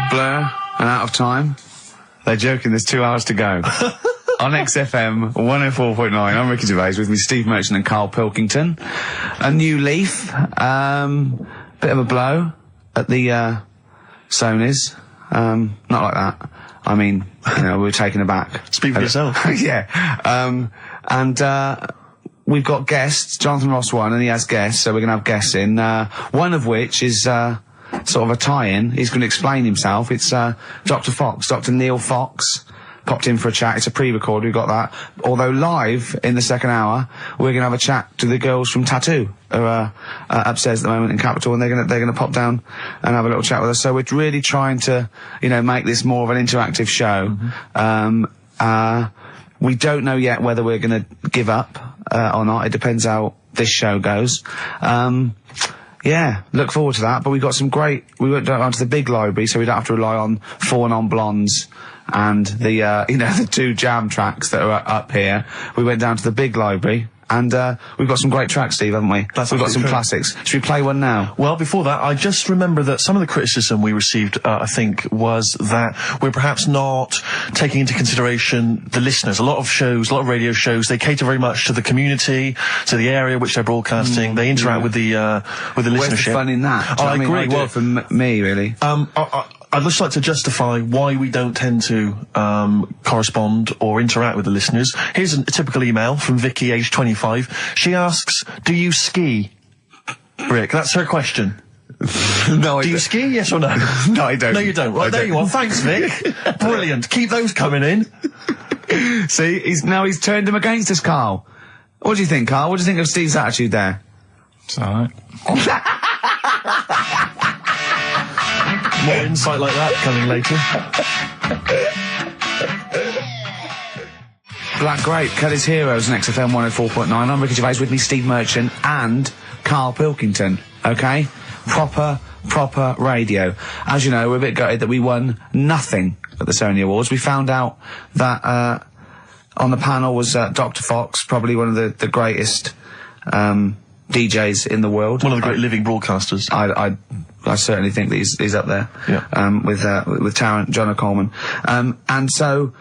Blur and Out of Time. They're joking, there's 2 hours to go. On XFM 104.9, I'm Ricky Gervais, with me Steve Merchant and Karl Pilkington. A new leaf, bit of a blow at the Sonys. Not like that. I mean, you know, we were taken aback. Speak for yourself. Yeah. We've got guests. Jonathan Ross won, and he has guests, so we're going to have guests in. One of which is sort of a tie-in. He's going to explain himself. It's Dr. Fox, Dr. Neil Fox. Popped in for a chat. It's a pre-record. We've got that. Although live in the second hour, we're going to have a chat to the girls from Tattoo, who are upstairs at the moment in Capital, and they're going to pop down and have a little chat with us. So we're really trying to, you know, make this more of an interactive show. We don't know yet whether we're going to give up or not. It depends how this show goes. Yeah, look forward to that. But we got some great. We went down to the big library, so we don't have to rely on 4 Non-Blondes and the you know, the 2 jam tracks that are up here. We went down to the big library, and we've got some great tracks, Steve, haven't we? That's we've got some true. Classics. Should we play one now? Well, before that, I just remember that some of the criticism we received, I think, was that we're perhaps not taking into consideration the listeners. A lot of shows, a lot of radio shows, they cater very much to the community, to the area which they're broadcasting. They interact with the listenership. Where's the fun in that? I agree. Well, for me, really. I'd just like to justify why we don't tend to correspond or interact with the listeners. Here's a typical email from Vicky, age 25. She asks, do you ski? Rick, that's her question. No, do you ski, yes or no? No, I don't. No, you don't. Right, there you are. Thanks, Vic. Brilliant. Keep those coming in. See, he's turned him against us, Karl. What do you think, Karl? What do you think of Steve's attitude there? It's alright. More insight like that coming later. Black Grape, Kelly's Heroes on XFM 104.9. I'm Ricky Gervais, with me Steve Merchant and Karl Pilkington. Okay? Proper radio. As you know, we're a bit gutted that we won nothing at the Sony Awards. We found out that on the panel was Dr. Fox, probably one of the greatest DJs in the world. One of the great living broadcasters. I certainly think that he's up there. Yeah. With Tarrant, John O'Coleman. And so...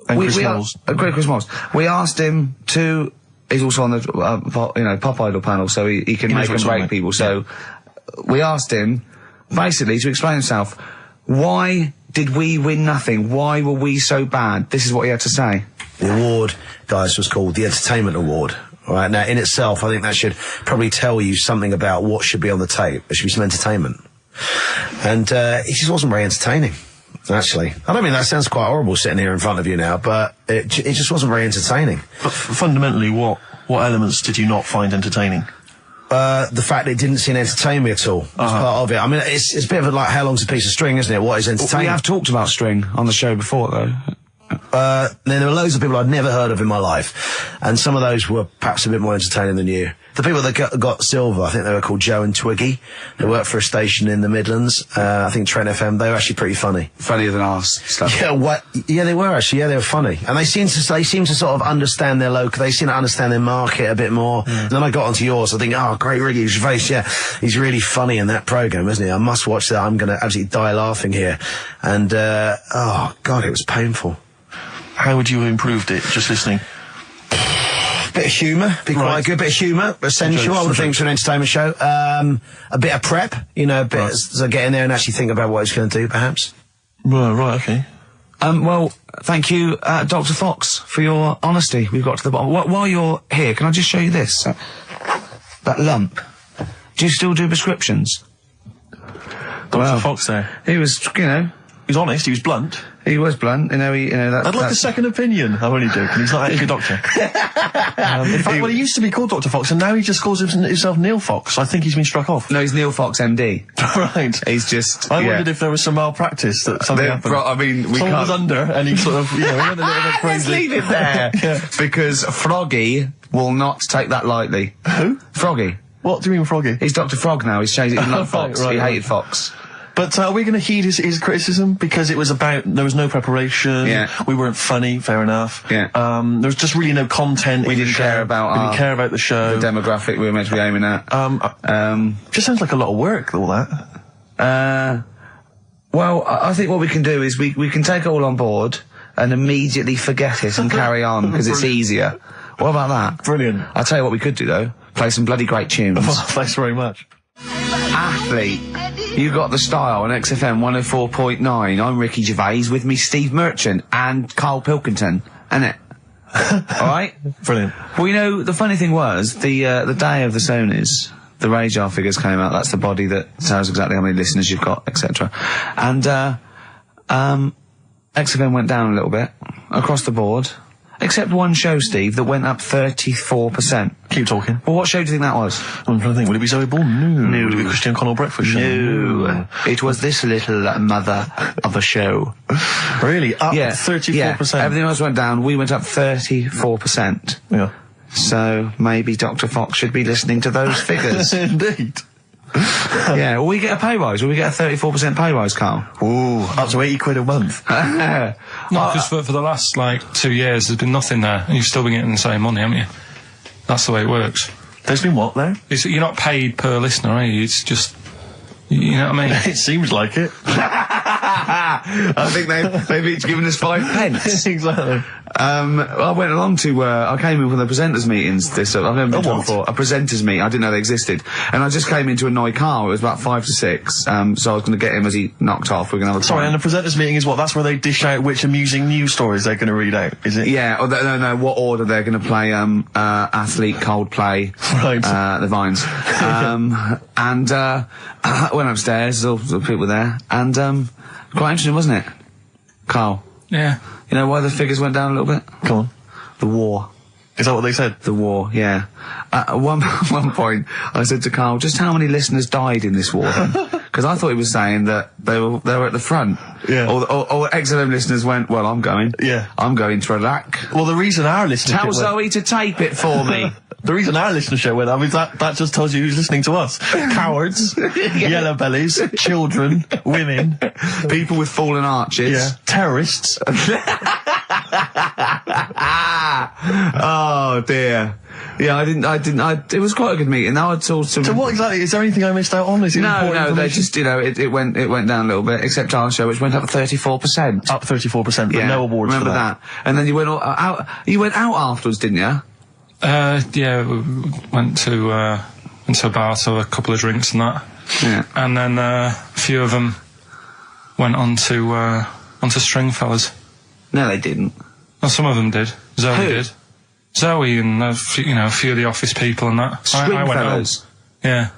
And Chris Moles. Great Chris Moles. We asked him to... He's also on the, Pop Idol panel, so he can make and break people. So we asked him, basically, to explain himself. Why did we win nothing? Why were we so bad? This is what he had to say. The award, guys, was called the Entertainment Award. All right, now, in itself, I think that should probably tell you something about what should be on the tape. There should be some entertainment. And he just wasn't very entertaining, actually. I don't mean that sounds quite horrible sitting here in front of you now, but it just wasn't very entertaining. But fundamentally, what elements did you not find entertaining? The fact that it didn't seem entertain me at all was part of it. I mean, it's a bit of a, like, how long's a piece of string, isn't it? What is entertaining? We have talked about string on the show before, though. There were loads of people I'd never heard of in my life, and some of those were perhaps a bit more entertaining than you. The people that got silver, I think they were called Joe and Twiggy. They worked for a station in the Midlands, I think Trent FM. They were actually pretty funny. Funnier than ours stuff. Yeah, they were actually. Yeah, they were funny, and they seem to sort of understand their local. They seem to understand their market a bit more. And then I got onto yours. I think, oh, great, Ricky Gervais. Yeah, he's really funny in that program, isn't he? I must watch that. I'm going to absolutely die laughing here. And oh God, it was painful. How would you have improved it, just listening? Bit of humour, be quite good. Bit of humour, essential, I would think, to an entertainment show. A bit of prep, you know, so get in there and actually think about what he's going to do, perhaps. Right, okay. Well, thank you, Dr. Fox, for your honesty. We've got to the bottom. While you're here, can I just show you this? That lump. Do you still do prescriptions? Dr. Fox there. He was, you know... He was honest, he was blunt. He was blunt, I'd like a second opinion. I'm only joking, he's not actually a doctor. In fact, he used to be called Dr. Fox, and now he just calls himself Neil Fox. I think he's been struck off. No, he's Neil Fox MD. Right. He's just... I wondered if there was some malpractice, that something happened. I mean, we Someone was under, and he sort of, he went a little bit crazy. Let's leave it there. Because Froggy will not take that lightly. Who? Froggy. What do you mean Froggy? He's Dr. Frog now, he's changed it. He's not Fox. Right, he hated Fox. But are we going to heed his criticism? Because it was about, there was no preparation, we weren't funny, fair enough. Yeah. There was just really no content. We didn't care about we didn't care about the show. The demographic we were meant to be aiming at. Just sounds like a lot of work, all that. Well, I think what we can do is we can take it all on board and immediately forget it and carry on, because it's easier. What about that? Brilliant. I'll tell you what we could do, though. Play some bloody great tunes. Well, thanks very much. Athlete. You got the style on XFM 104.9. I'm Ricky Gervais, with me Steve Merchant and Karl Pilkington. Innit? Alright? Brilliant. Well, you know, the funny thing was, the day of the Sonys, the radar figures came out. That's the body that tells exactly how many listeners you've got, etc. And, XFM went down a little bit, across the board. Except one show, Steve, that went up 34%. Keep talking. Well, what show do you think that was? I'm trying to think. Would it be Zoe Ball? No. Would it be Christian Connell Breakfast Show? No. It was this little mother of a show. Really? Up 34%? Yeah. Everything else went down. We went up 34%. Yeah. So maybe Dr. Fox should be listening to those figures. Indeed. Yeah, will we get a pay rise? Will we get a 34% pay rise, Karl? Ooh, up to 80 quid a month. No, because for the last, 2 years, there's been nothing there, and you've still been getting the same money, haven't you? That's the way it works. There's been what, there? You're not paid per listener, are you? It's just... You know what I mean? It seems like it. I think they've each given us 5 pence. Exactly. I went along to, I came in for the presenters meetings I've never been to before. A presenters meeting. I didn't know they existed. And I just came in to annoy Karl. It was about 5 to 6. So I was going to get him as he knocked off. We're going to have a Sorry, and the presenters meeting is what? That's where they dish out which amusing news stories they're going to read out, is it? Yeah, or no, what order they're going to play, Athlete, Coldplay, Right. the Vines. And, I went upstairs, all the people there, and, quite interesting, wasn't it? Karl? Yeah. You know why the figures went down a little bit? Come on. The war. Is that what they said? The war, yeah. At one point, I said to Karl, just how many listeners died in this war then? Because I thought he was saying that they were at the front. Yeah. Or XFM listeners went, well, I'm going. Yeah. I'm going to Iraq. Well, the reason our listenership Tell Zoe to tape it for me. The reason our listenership went up is that just tells you who's listening to us. Cowards, yellow bellies, children, women, People with fallen arches. terrorists. Oh dear. Yeah, it was quite a good meeting. Now I told some... So what exactly, is there anything I missed out on? Is it important No, they information? just, it went down a little bit, except our show, which went up 34%. Up 34%, but no awards remember for that. And then you went out afterwards, didn't you? Yeah, we went to a bar, so a couple of drinks and that. Yeah. And then a few of them went onto Stringfellas. No, they didn't. Well, some of them did. Zoe Who? did. Zoe and a few of the office people and that. I went home. Stringfellas. Yeah.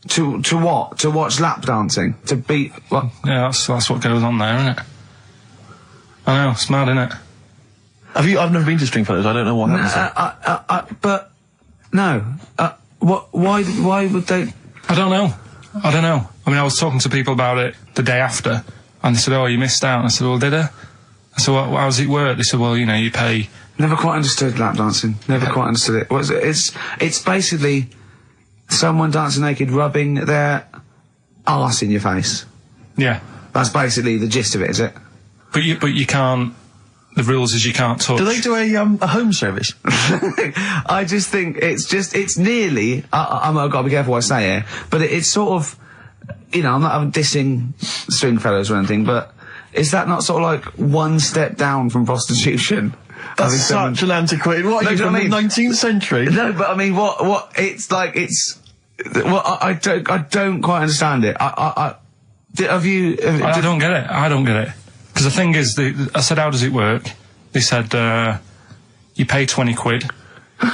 To what? To watch lap dancing? To beat what? Yeah, that's what goes on there, isn't it? I know, it's mad, isn't it? I've never been to Stringfellas, I don't know what happens. But no. Why would they? I don't know. I mean, I was talking to people about it the day after, and they said, "Oh, you missed out." And I said, "Well, did I?" I said, "Well, how does it work?" They said, "Well, you pay." Never quite understood lap dancing. Never quite understood it. It's basically someone dancing naked, rubbing their arse in your face. Yeah. That's basically the gist of it, is it? But you can't. The rules is you can't touch. Do they do a home service? I just think it's nearly. I've got to be careful what I say here, but it's sort of. I'm not dissing Stringfellas or anything, but is that not sort of like one step down from prostitution? That's such an antiquated. What are you from the 19th century? No, but I mean, what? It's like it's. Well, I don't quite understand it. I don't get it. I don't get it. Because the thing is, I said, how does it work? They said, you pay 20 quid,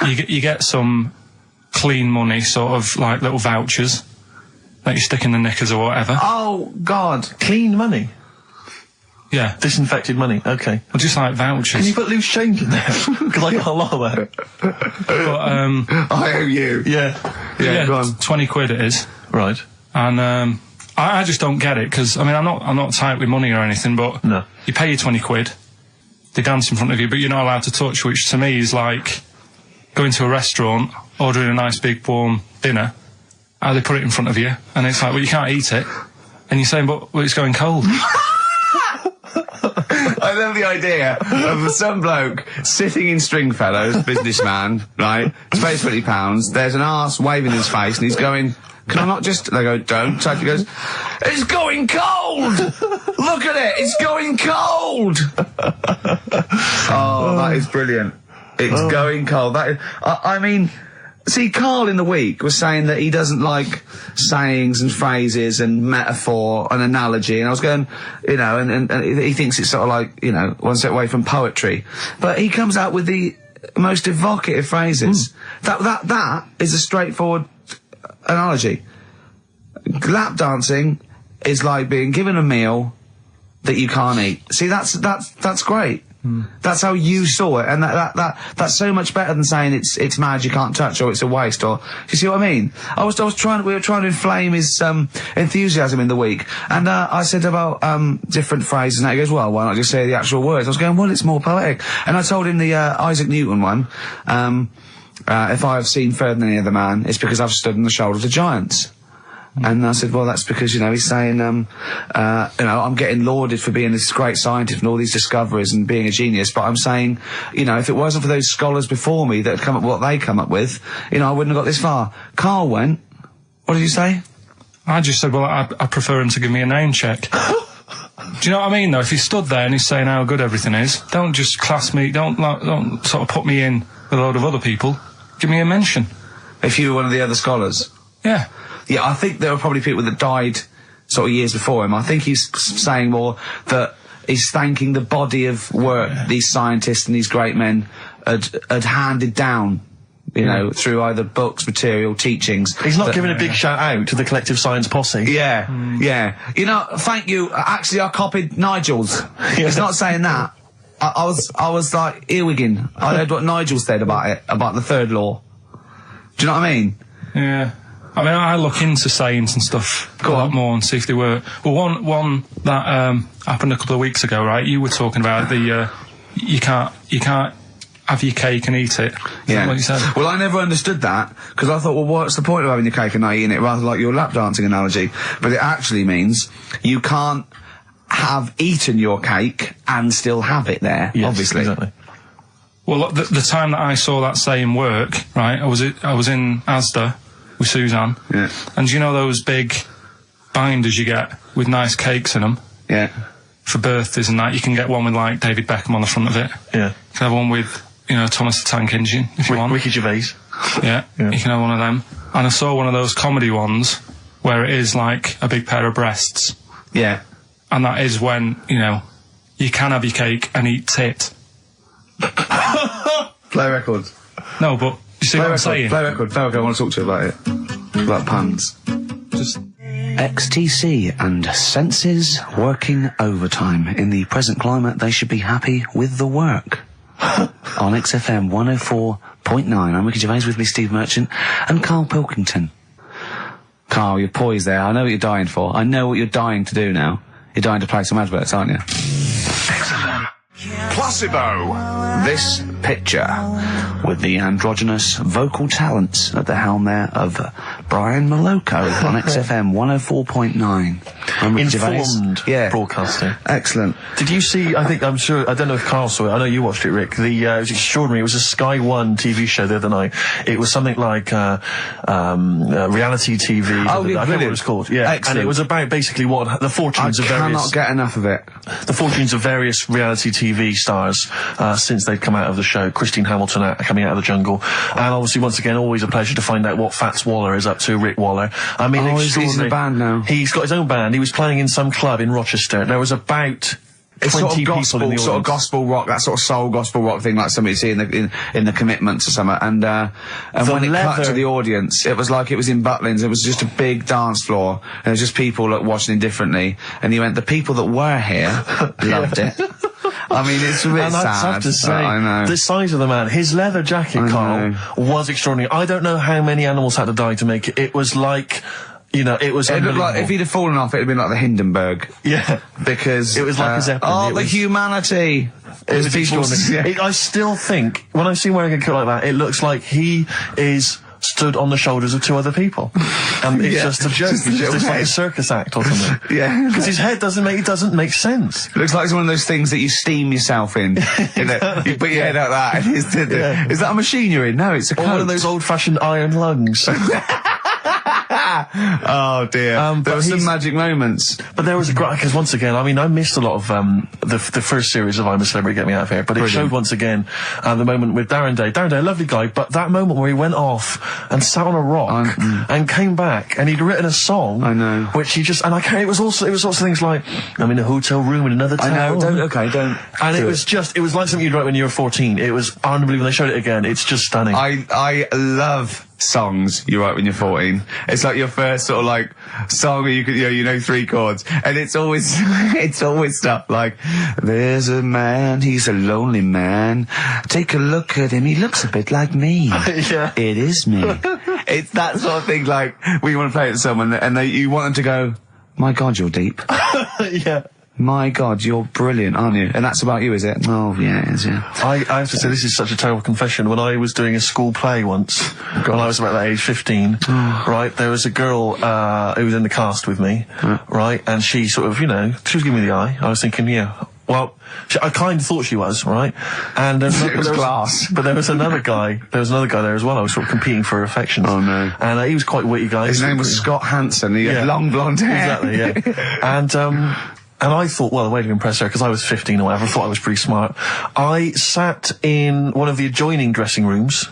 you get some clean money, sort of like little vouchers that you stick in the knickers or whatever. Oh, God. Clean money? Yeah. Disinfected money, okay. Well, just like vouchers. Can you put loose change in there? Because I got a lot of that. But, I owe you. Yeah, go on. 20 quid it is. Right. And, I just don't get it, because, I mean, I'm not tight with money or anything, but no. You pay your 20 quid, they dance in front of you, but you're not allowed to touch, which to me is like going to a restaurant, ordering a nice big warm dinner, how they put it in front of you, and it's like, well, you can't eat it, and you're saying, but it's going cold. I love the idea of some bloke sitting in Stringfellows, businessman, right, pays £20, there's an arse waving in his face, and he's going... Can I not just... They go, don't. So he goes, it's going cold! It's going cold! Oh, that is brilliant. It's going cold. That is, I mean, see, Karl in the week was saying that he doesn't like sayings and phrases and metaphor and analogy, and I was going, you know, and he thinks it's sort of like, you know, one step away from poetry. But he comes out with the most evocative phrases. That is a straightforward analogy. Lap dancing is like being given a meal that you can't eat. See, that's great. That's how you saw it, and that's so much better than saying it's mad, you can't touch, or it's a waste, or you see what I mean? We were trying to inflame his enthusiasm in the week, and I said about different phrases, and he goes, well, why not just say the actual words? I was going, well, it's more poetic, and I told him the Isaac Newton one. If I have seen further than any other man, it's because I've stood on the shoulders of giants. And I said, well, that's because, you know, he's saying, you know, I'm getting lauded for being this great scientist and all these discoveries and being a genius, but I'm saying, you know, if it wasn't for those scholars before me that had come up with what they come up with, you know, I wouldn't have got this far. Karl went, what did you say? I just said, well, I prefer him to give me a name check. Do you know what I mean, though? If he stood there and he's saying how good everything is, don't just class me, don't sort of put me in with a load of other people. Give me a mention. If you were one of the other scholars? Yeah. Yeah, I think there were probably people that died sort of years before him. I think he's saying more that he's thanking the body of work these scientists and these great men had handed down, you know, through either books, material, teachings. He's not giving a big shout out to the collective science posse. Yeah, yeah. You know, thank you. Actually, I copied Nigel's. It's not saying that. I was like earwigging. I heard what Nigel said about it, about the third law. Do you know what I mean? Yeah. I mean, I look into sayings and stuff a lot more and see if they work. Well, one that happened a couple of weeks ago, right? You were talking about the you can't have your cake and eat it. Is that what you said? Well, I never understood that, because I thought, well, what's the point of having your cake and not eating it, rather like your lap dancing analogy? But it actually means you can't have eaten your cake and still have it there. Yes, obviously. Exactly. Well, the time that I saw that saying work, right? I was in Asda with Suzanne. Yeah. And you know those big binders you get with nice cakes in them? Yeah. For birthdays and that, you can get one with like David Beckham on the front of it. Yeah. You can have one with, you know, Thomas the Tank Engine if you want. Ricky Gervais. Yeah. You can have one of them. And I saw one of those comedy ones where it is like a big pair of breasts. Yeah. And that is when, you know, you can have your cake and eat tit. Play records. No, but you see what I'm saying? Play record. I want to talk to you about it. About puns. Just XTC and senses working overtime. In the present climate, they should be happy with the work. On XFM 104.9, I'm Ricky Gervais, with me Steve Merchant and Karl Pilkington. Karl, you're poised there. I know what you're dying for. I know what you're dying to do now. You're dying to play some adverts, aren't you? XFM. Placebo. This picture with the androgynous vocal talents at the helm there of Brian Moloko on XFM 104.9. Informed broadcasting. Excellent. Did you see, I don't know if Karl saw it, I know you watched it, Rick, it was extraordinary. It was a Sky One TV show the other night. It was something like reality TV. Oh, I don't know what it was called. Yeah. Excellent. And it was about basically what the fortunes of various... I cannot get enough of it. The fortunes of various reality TV stars since they've come out of the show. Christine Hamilton coming out of the jungle. And obviously, once again, always a pleasure to find out what Fats Waller is up to, Rick Waller. I mean, he's in a band now. He's got his own band. He was playing in some club in Rochester. There was about... It's 20 sort of people gospel, in the sort of audience. gospel rock, that sort of soul gospel rock thing, like somebody see in the Commitments or something. And when it cut to the audience, it was like it was in Butlins. It was just a big dance floor, and there was just people that watching indifferently. And he went, the people that were here loved it. I mean, it's a bit And sad. I have to say, I know. the size of the man, his leather jacket, Karl, was extraordinary. I don't know how many animals had to die to make it. It was like... You know, it was It looked unbelievable. like, if he'd have fallen off, it'd been like the Hindenburg. Yeah. Because... It was like a Zeppelin. Oh, It the was- humanity! It was extraordinary. Yeah. I still think, when I see him wearing a coat like that, it looks like he is stood on the shoulders of two other people. And it's just a joke. Just a It's little just like a head. circus act or something. Yeah. Because his head doesn't make sense. Looks like it's one of those things that you steam yourself in. You know, you put your head out that. And is that a machine you're in? No, it's a Or coat. one of those old-fashioned iron lungs. Oh dear. There were some magic moments. But there was a great, because once again, I mean, I missed a lot of the first series of I'm a Celebrity, Get Me Out of Here, but it showed once again the moment with Darren Day. Darren Day, a lovely guy, but that moment where he went off and sat on a rock and came back, and he'd written a song. I know. Which he just, and I can't, it was also things like, I'm in a hotel room in another town. I know, don't. And it was like something you'd write when you were 14. It was unbelievable. When they showed it again, it's just stunning. I love songs you write when you're 14. It's like your first sort of like song where you know 3 chords, and it's always stuff like, there's a man, he's a lonely man, take a look at him, he looks a bit like me. Yeah. It is me. It's that sort of thing, like when you want to play it to someone and you want them to go, my God, you're deep. Yeah. My God, you're brilliant, aren't you? And that's about you, is it? Oh, yeah, it is, yeah. I have to say, this is such a terrible confession. When I was doing a school play once, when I was about that age, 15, right, there was a girl who was in the cast with me, right, and she sort of, she was giving me the eye. I was thinking, well, I kind of thought she was, right? And it was class. But there was another guy there as well. I was sort of competing for affections. Oh, no. And he was quite a witty guy. His name was Scott Hansen. He had long blonde hair. Exactly, yeah. And I thought, well, the way to impress her, because I was 15 or whatever, I thought I was pretty smart. I sat in one of the adjoining dressing rooms,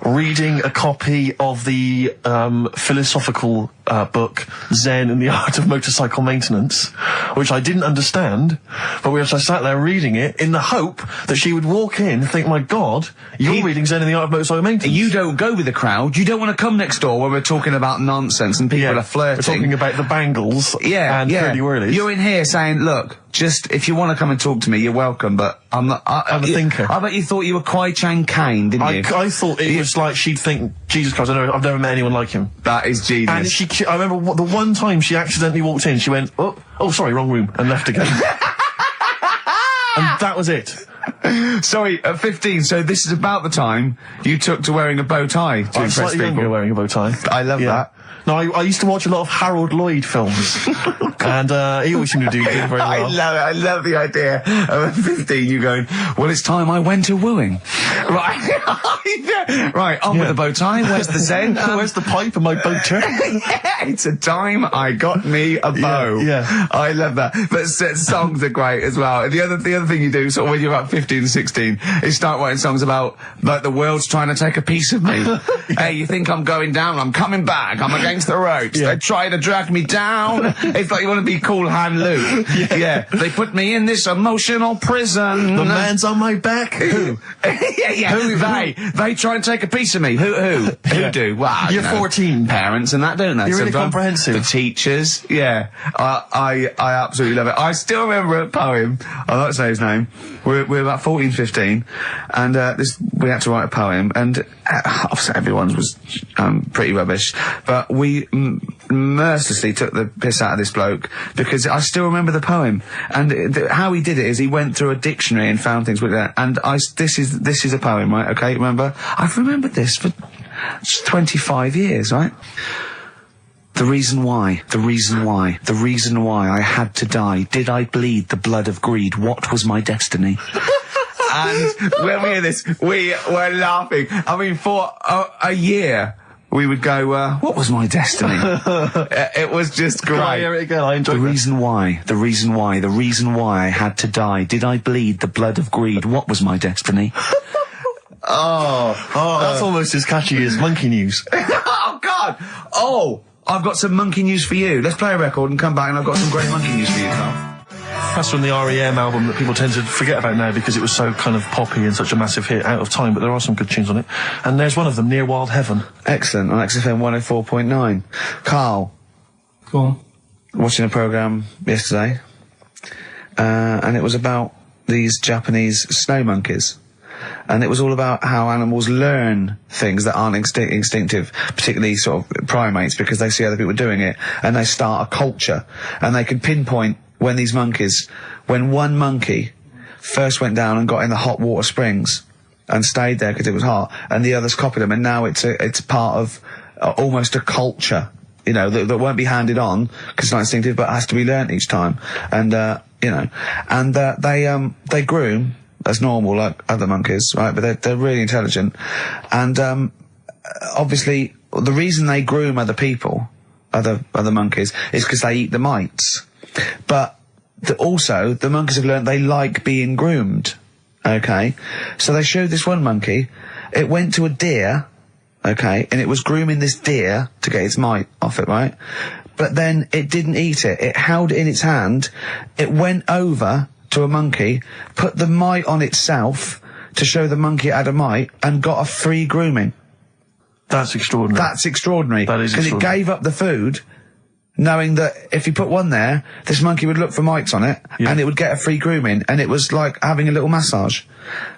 reading a copy of the philosophical book, Zen and the Art of Motorcycle Maintenance, which I didn't understand, but I sat there reading it in the hope that she would walk in and think, my God, you're reading Zen and the Art of Motorcycle Maintenance. You don't go with the crowd. You don't want to come next door when we're talking about nonsense and people are flirting. We're talking about the bangles and curly whirlies. You're in here saying, look, just, if you want to come and talk to me, you're welcome, but I'm not... I'm a thinker. I bet you thought you were Kwai Chang Kane, didn't you? I thought it was like she'd think, Jesus Christ, I've never met anyone like him. That is genius. And I remember the one time she accidentally walked in, she went, oh, sorry, wrong room, and left again. And that was it. Sorry, at 15, so this is about the time you took to wearing a bow tie to impress slightly people. Younger wearing a bow tie. I love that. No, I used to watch a lot of Harold Lloyd films, and he always seemed to do very well. I love it. I love the idea of at 15 you going, well, it's time I went to wooing. Right. Right, on with the bow tie. Where's the Zen? Where's the pipe and my bow tie? It's a time I got me a bow. Yeah. I love that. But songs are great as well. And the other thing you do, sort of when you're about 15, 16, is start writing songs about, like, the world's trying to take a piece of me. Hey, you think I'm going down? I'm coming back. I'm against the ropes. They try to drag me down. It's like you want to be Cool Hand Luke. Yeah. They put me in this emotional prison. The man's on my back. Who? Who? They try and take a piece of me. Who do? Well, you're 14. Parents and that, don't they? You're really comprehensive. The teachers. Yeah. I absolutely love it. I still remember a poem. I'll not say his name. We're about 14, 15, and we had to write a poem, and obviously everyone's was pretty rubbish, but we mercilessly took the piss out of this bloke because I still remember the poem, and how he did it is he went through a dictionary and found things with that, and this is a poem, right? Okay, remember? I've remembered this for 25 years, right? The reason why I had to die. Did I bleed the blood of greed? What was my destiny? And when we hear this, we were laughing. I mean, for a year, we would go, what was my destiny? It was just great. Can I hear it again? I enjoyed the reason why I had to die. Did I bleed the blood of greed? What was my destiny? Oh, that's almost as catchy as Monkey News. Oh, God! Oh! I've got some monkey news for you. Let's play a record and come back, and I've got some great monkey news for you, Karl. That's from the R.E.M. album that people tend to forget about now because it was so kind of poppy and such a massive hit, Out of Time, but there are some good tunes on it. And there's one of them, Near Wild Heaven. Excellent, on XFM 104.9. Karl. Go on. Watching a programme yesterday, and it was about these Japanese snow monkeys. And it was all about how animals learn things that aren't instinctive, particularly sort of primates, because they see other people doing it, and they start a culture. And they can pinpoint when one monkey first went down and got in the hot water springs and stayed there because it was hot, and the others copied them, and now it's part of almost a culture, that won't be handed on because it's not instinctive, but has to be learnt each time. And, they groom as normal, like other monkeys, right? But they're really intelligent. And, obviously, the reason they groom other people, other monkeys is because they eat the mites. But also, the monkeys have learned they like being groomed. Okay? So they showed this one monkey, it went to a deer, okay, and it was grooming this deer to get its mite off it, right? But then it didn't eat it. It held it in its hand, it went over to a monkey, put the mite on itself to show the monkey it had a mite, and got a free grooming. That's extraordinary. That's extraordinary. That is because it gave up the food, knowing that if you put one there, this monkey would look for mites on it, and it would get a free grooming, and it was like having a little massage.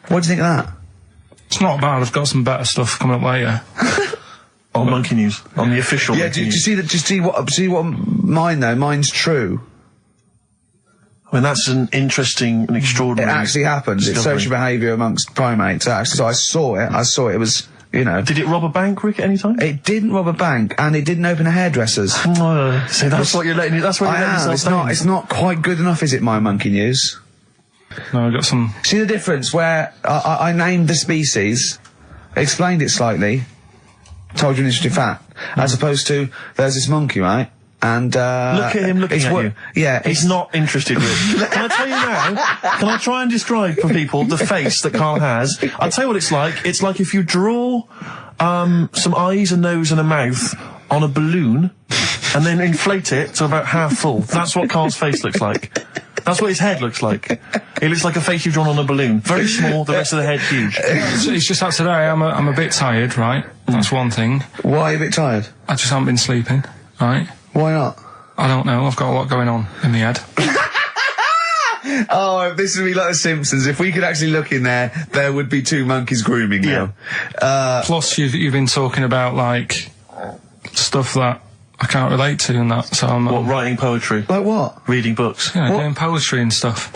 What do you think of that? It's not bad. I've got some better stuff coming up later. On Monkey News, on the official. Yeah, Monkey do you News. see that? Just see what mine though. Mine's true. I mean, that's an interesting and It extraordinary. actually happens. It's discovery. social behaviour amongst primates. Actually, so I saw it. It was, you know. Did it rob a bank, Rick, at any time? It didn't rob a bank, and it didn't open a hairdresser's. See, that's what you're letting. That's what you're letting yourself It's down. not. It's not quite good enough, is it? My Monkey News. No, I've got some. See the difference where I named the species, explained it slightly, told you an interesting fact, as opposed to there's this monkey, right? And Look at him looking at you. Yeah, He's not interested, Rick. Can I tell you now? Can I try and describe for people the face that Karl has? I'll tell you what it's like. It's like if you draw some eyes, a nose and a mouth on a balloon and then inflate it to about half full. That's what Karl's face looks like. That's what his head looks like. It looks like a face you've drawn on a balloon. Very small, the rest of the head huge. It's just that today I'm a bit tired, right? That's one thing. Why are you a bit tired? I just haven't been sleeping, right? Why not? I don't know. I've got a lot going on in the head. Oh, this would be like The Simpsons. If we could actually look in there would be two monkeys grooming now. Plus, you've been talking about like stuff that I can't relate to and that. So I'm What, writing poetry? Like what? Reading books? you know, doing poetry and stuff.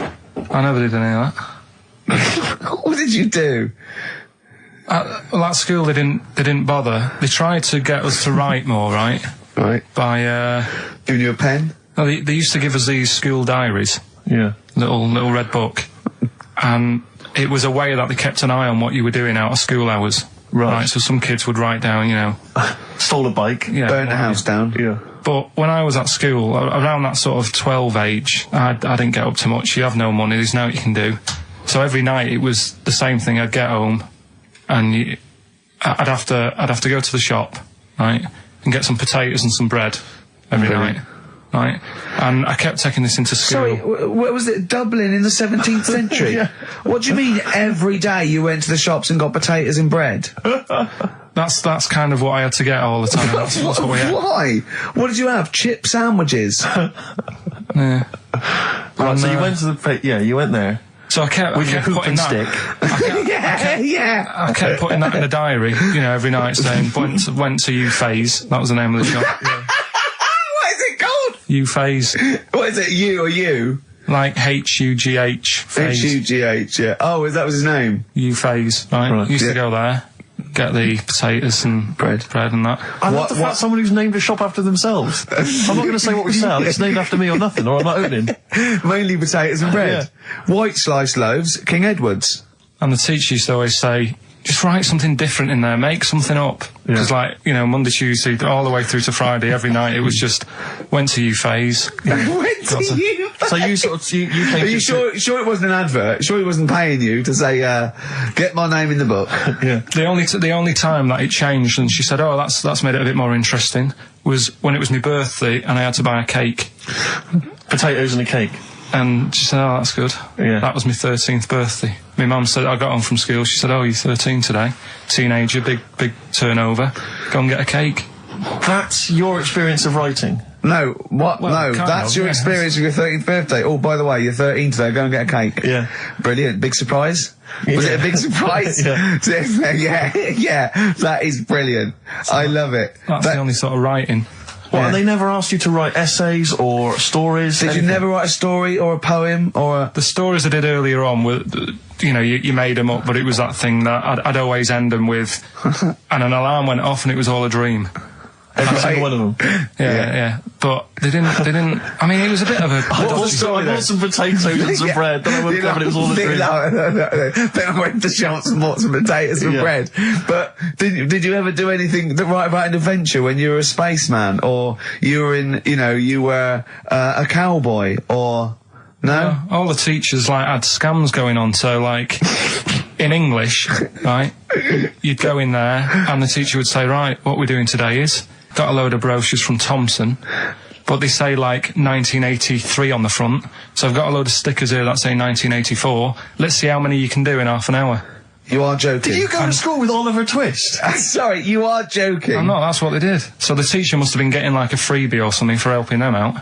I never did any of that. What did you do? Well, at school they didn't bother. They tried to get us to write more, right? Right. By Giving you a pen? no, they used to give us these school diaries, Yeah. little red book, and it was a way that they kept an eye on what you were doing out of school hours. Right. So some kids would write down, you know, Stole a bike. yeah, Burnt the house down? Yeah. But when I was at school, around that sort of 12 age, I didn't get up to much. You have no money, there's no what you can do. So every night it was the same thing. I'd get home, and I'd have to go to the shop, right, and get some potatoes and some bread every night, right. And I kept taking this into school. Sorry, what was it? Dublin in the 17th century? Yeah. What do you mean every day you went to the shops and got potatoes and bread? That's kind of what I had to get all the time. That's what we had. Why? What did you have? Chip sandwiches? Yeah. Right, so you went to the... you went there. So I kept With your hoop putting and that. stick. yeah. I kept putting that in the diary, you know, every night saying, went to Euphase. That was the name of the shop. What is it called? Euphase. What is it, you or you? Like H-U-G-H. Phase. H-U-G-H, yeah. Oh, that was his name? Euphase, right? Right. Used Yeah. to go there, get the potatoes and Bread. and that. I love the fact someone who's named a shop after themselves. I'm not going to say what we sell. It's named after me or nothing, or I'm not opening. Mainly potatoes and bread. White sliced loaves, King Edward's. And the teacher used to always say, just write something different in there, make something up. Because like, you know, Monday, Tuesday, all the way through to Friday, every night, it was just, went to Euphase. Went to you. So you sort of... You came Are you to... sure it wasn't an advert? Sure he wasn't paying you to say, get my name in the book? Yeah. The only time that it changed, and she said, oh, that's made it a bit more interesting, was when it was my birthday and I had to buy a cake. Potatoes and a cake. And she said, oh, that's good. Yeah. That was my 13th birthday. My mum said, I got home from school, she said, oh, you're 13 today. Teenager, big turnover. Go and get a cake. That's your experience of writing. No, what? Well, no, kind that's of, your yeah. experience of your 13th birthday. Oh, by the way, you're 13 today, go and get a cake. Yeah. Brilliant. Big surprise? Was it a big surprise? Yeah. yeah, that is brilliant. I love it. That's the only sort of writing. What, and they never asked you to write essays or stories? Did you never write a story or a poem or a... The stories I did earlier on were, you know, you made them up, but it was that thing that I'd always end them with, and an alarm went off and it was all a dream. Every single one of them. Yeah. But they didn't, I mean, it was a bit of a... I bought some potatoes and some bread, then I went and it was all the drink. Then I went to Shops and bought some potatoes and bread. But did you ever do anything that write about an adventure when you were a spaceman, or you were you were a cowboy, or... No? All the teachers, had scams going on, so, in English, right, you'd go in there, and the teacher would say, right, what we're doing today is, got a load of brochures from Thomson, but they say, 1983 on the front, so I've got a load of stickers here that say 1984, let's see how many you can do in half an hour. You are joking. Did you go to school with Oliver Twist? Sorry, you are joking. I'm not, that's what they did. So the teacher must have been getting, a freebie or something for helping them out.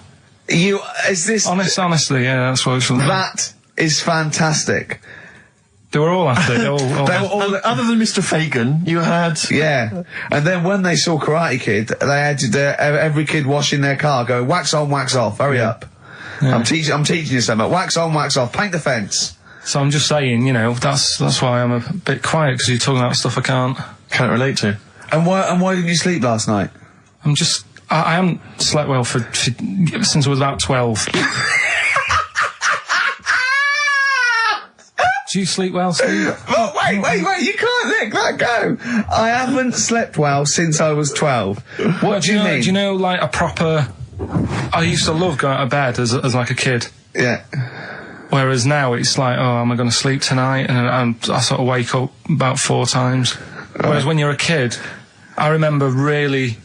Honestly, yeah, that's what it was. That is fantastic. They were all after it. They were all, other than Mr. Fagan, you had... Yeah. And then when they saw Karate Kid, they had every kid washing their car going, wax on, wax off, hurry up. Yeah. I'm teaching you something. Wax on, wax off, paint the fence. So I'm just saying, that's why I'm a bit quiet, because you're talking about stuff I can't relate to. And why didn't you sleep last night? I haven't slept well since I was about 12. Do you sleep well, Steve? Oh, wait, you can't let that go. I haven't slept well since I was 12. What do you mean? Do you know, a proper... I used to love going to bed as a kid. Yeah. Whereas now it's am I going to sleep tonight? And I sort of wake up about 4 times. Right. Whereas when you're a kid, I remember really...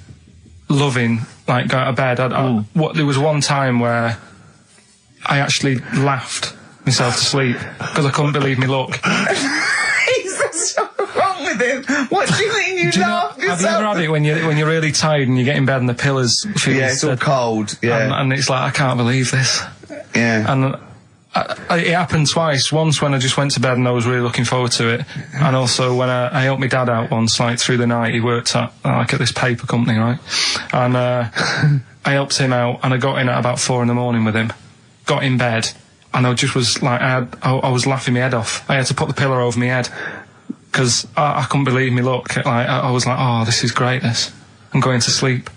loving going to bed. There was one time where I actually laughed myself to sleep because I couldn't believe me luck. Is something wrong with him? What do you mean you laughed yourself? Have you ever had it when you're really tired and you get in bed and the pillows feel it's all cold. Yeah, and it's I can't believe this. Yeah, and it happened twice. Once when I just went to bed and I was really looking forward to it, and also when I helped my dad out once, through the night. He worked at at this paper company, right? And I helped him out, and I got in at about 4 a.m. with him. Got in bed, and I just was I was laughing my head off. I had to put the pillow over my head because I couldn't believe me luck. I was oh, this is great. This, I'm going to sleep.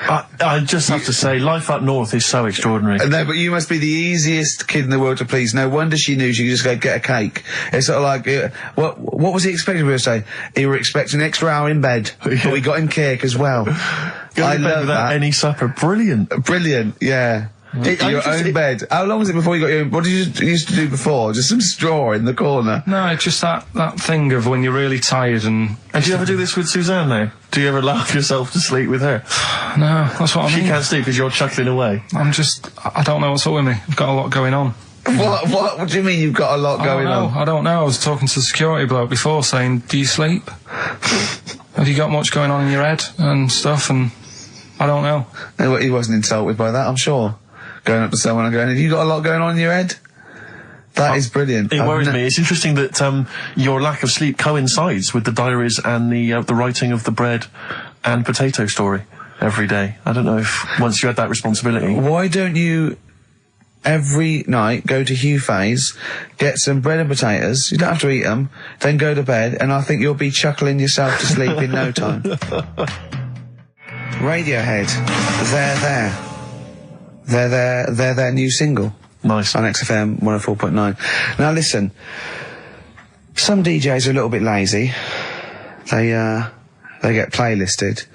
I just have to say, life up north is so extraordinary. No, but you must be the easiest kid in the world to please. No wonder she knew she could just go get a cake. It's sort of what was he expecting me to say? He were expecting an extra hour in bed, but we got him cake as well. I love without any supper. Brilliant. Brilliant, yeah. Your own bed. How long was it before you got your own? What did you used to do before? Just some straw in the corner? No, it's just that thing of when you're really tired and... And do you ever do this with Suzanne, though? Do you ever laugh yourself to sleep with her? No, that's what I mean. She can't sleep because you're chuckling away. I don't know what's up with me. I've got a lot going on. What do you mean you've got a lot going on? I don't know. I was talking to the security bloke before saying, do you sleep? Have you got much going on in your head and stuff? And I don't know. No, he wasn't insulted by that, I'm sure. Going up to someone and going, have you got a lot going on in your head? That is brilliant. It worries me. It's interesting that your lack of sleep coincides with the diaries and the writing of the bread and potato story every day. I don't know if once you had that responsibility. Why don't you every night go to Hugh Fay's, get some bread and potatoes, you don't have to eat them, then go to bed, and I think you'll be chuckling yourself to sleep in no time. Radiohead, they're their new single. Nice. On XFM 104.9. Now listen, some DJs are a little bit lazy. They get playlisted,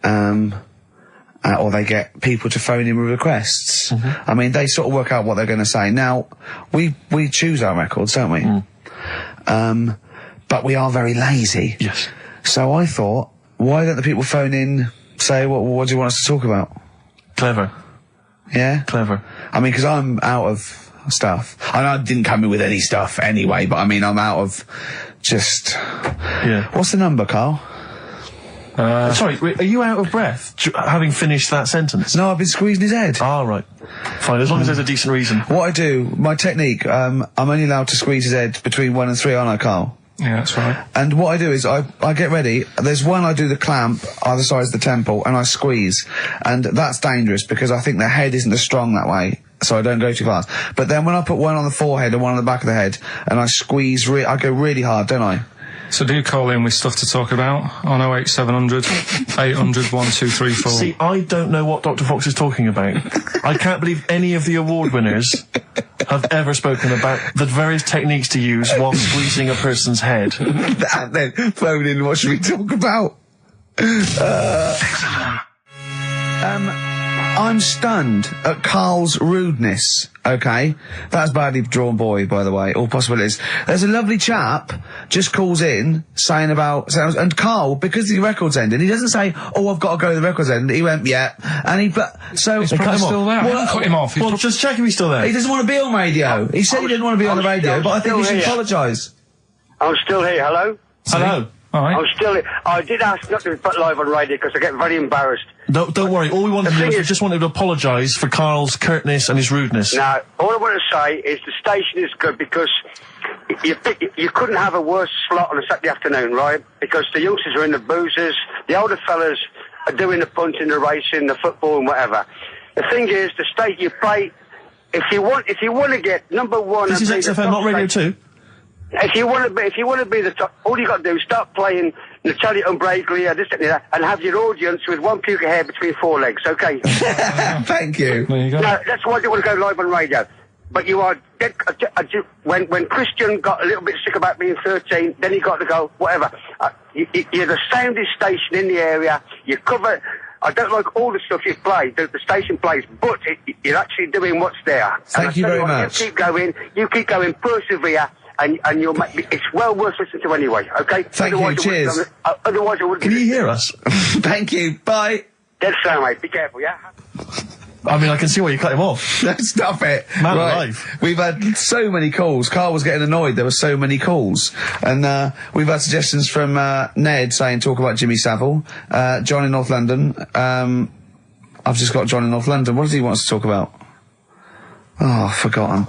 or they get people to phone in with requests. Mm-hmm. I mean, they sort of work out what they're going to say. Now, we choose our records, don't we? Mm. But we are very lazy. Yes. So I thought, why don't the people phone in, say, what do you want us to talk about? Clever. Yeah? Clever. I mean, because I'm out of stuff. I didn't come in with any stuff anyway, but I mean, I'm out of just... Yeah. What's the number, Karl? Sorry, are you out of breath, having finished that sentence? No, I've been squeezing his head. Ah, right. Fine, as long as there's a decent reason. What I do, my technique, I'm only allowed to squeeze his head between 1 and 3, aren't I, Karl? Yeah, that's right. And what I do is I get ready. There's one I do the clamp either side of the temple and I squeeze. And that's dangerous because I think the head isn't as strong that way. So I don't go too fast. But then when I put one on the forehead and one on the back of the head and I squeeze, I go really hard, don't I? So do call in with stuff to talk about on 08700 800 1234. See, I don't know what Dr. Fox is talking about. I can't believe any of the award winners have ever spoken about the various techniques to use while squeezing a person's head. And then phone in, what should we talk about? I'm stunned at Karl's rudeness, okay? That's badly drawn boy, by the way, all possibilities. There's a lovely chap just calls in saying about, and Karl, because the record's ending, he doesn't say, oh, I've got to go to the record's end. He went, yeah. And he's probably still there. Well, cut him off. Well, just check if he's still there. He doesn't want to be on radio. He said he didn't want to be on the radio, but I think he should apologise. I'm still here, hello? Hello. All right. I'm still here. I did ask not to be put live on radio because I get very embarrassed. No, don't worry. All we wanted to do is we just wanted to apologise for Karl's curtness and his rudeness. Now, all I want to say is the station is good because you couldn't have a worse slot on a Saturday afternoon, right? Because the youngsters are in the boozers, the older fellas are doing the punting, the racing, the football and whatever. The thing is, the state you play, if you want to get number one... This is XFM, not Radio 2. If you want to be the top, all you got to do is start playing Natalia Umbraglia, this and that, and have your audience with one puke of hair between four legs, okay? Thank you. There you go. No, that's why I don't want to go live on radio. But you are dead, when Christian got a little bit sick about being 13, then he got to go, whatever. You're the soundest station in the area, you cover... I don't like all the stuff you play, the station plays, but you're actually doing what's there. Thank you very much. You keep going, persevere, and you'll make it's well worth listening to anyway, okay? Thank you, cheers. Otherwise I wouldn't... Can you hear us? Thank you, bye. Dead sound, mate, be careful, yeah? I mean, I can see why you cut him off. Stop it. Man alive. We've had so many calls. Karl was getting annoyed. There were so many calls. And we've had suggestions from Ned saying talk about Jimmy Savile. John in North London. I've just got John in North London. What does he want us to talk about? Oh, I've forgotten.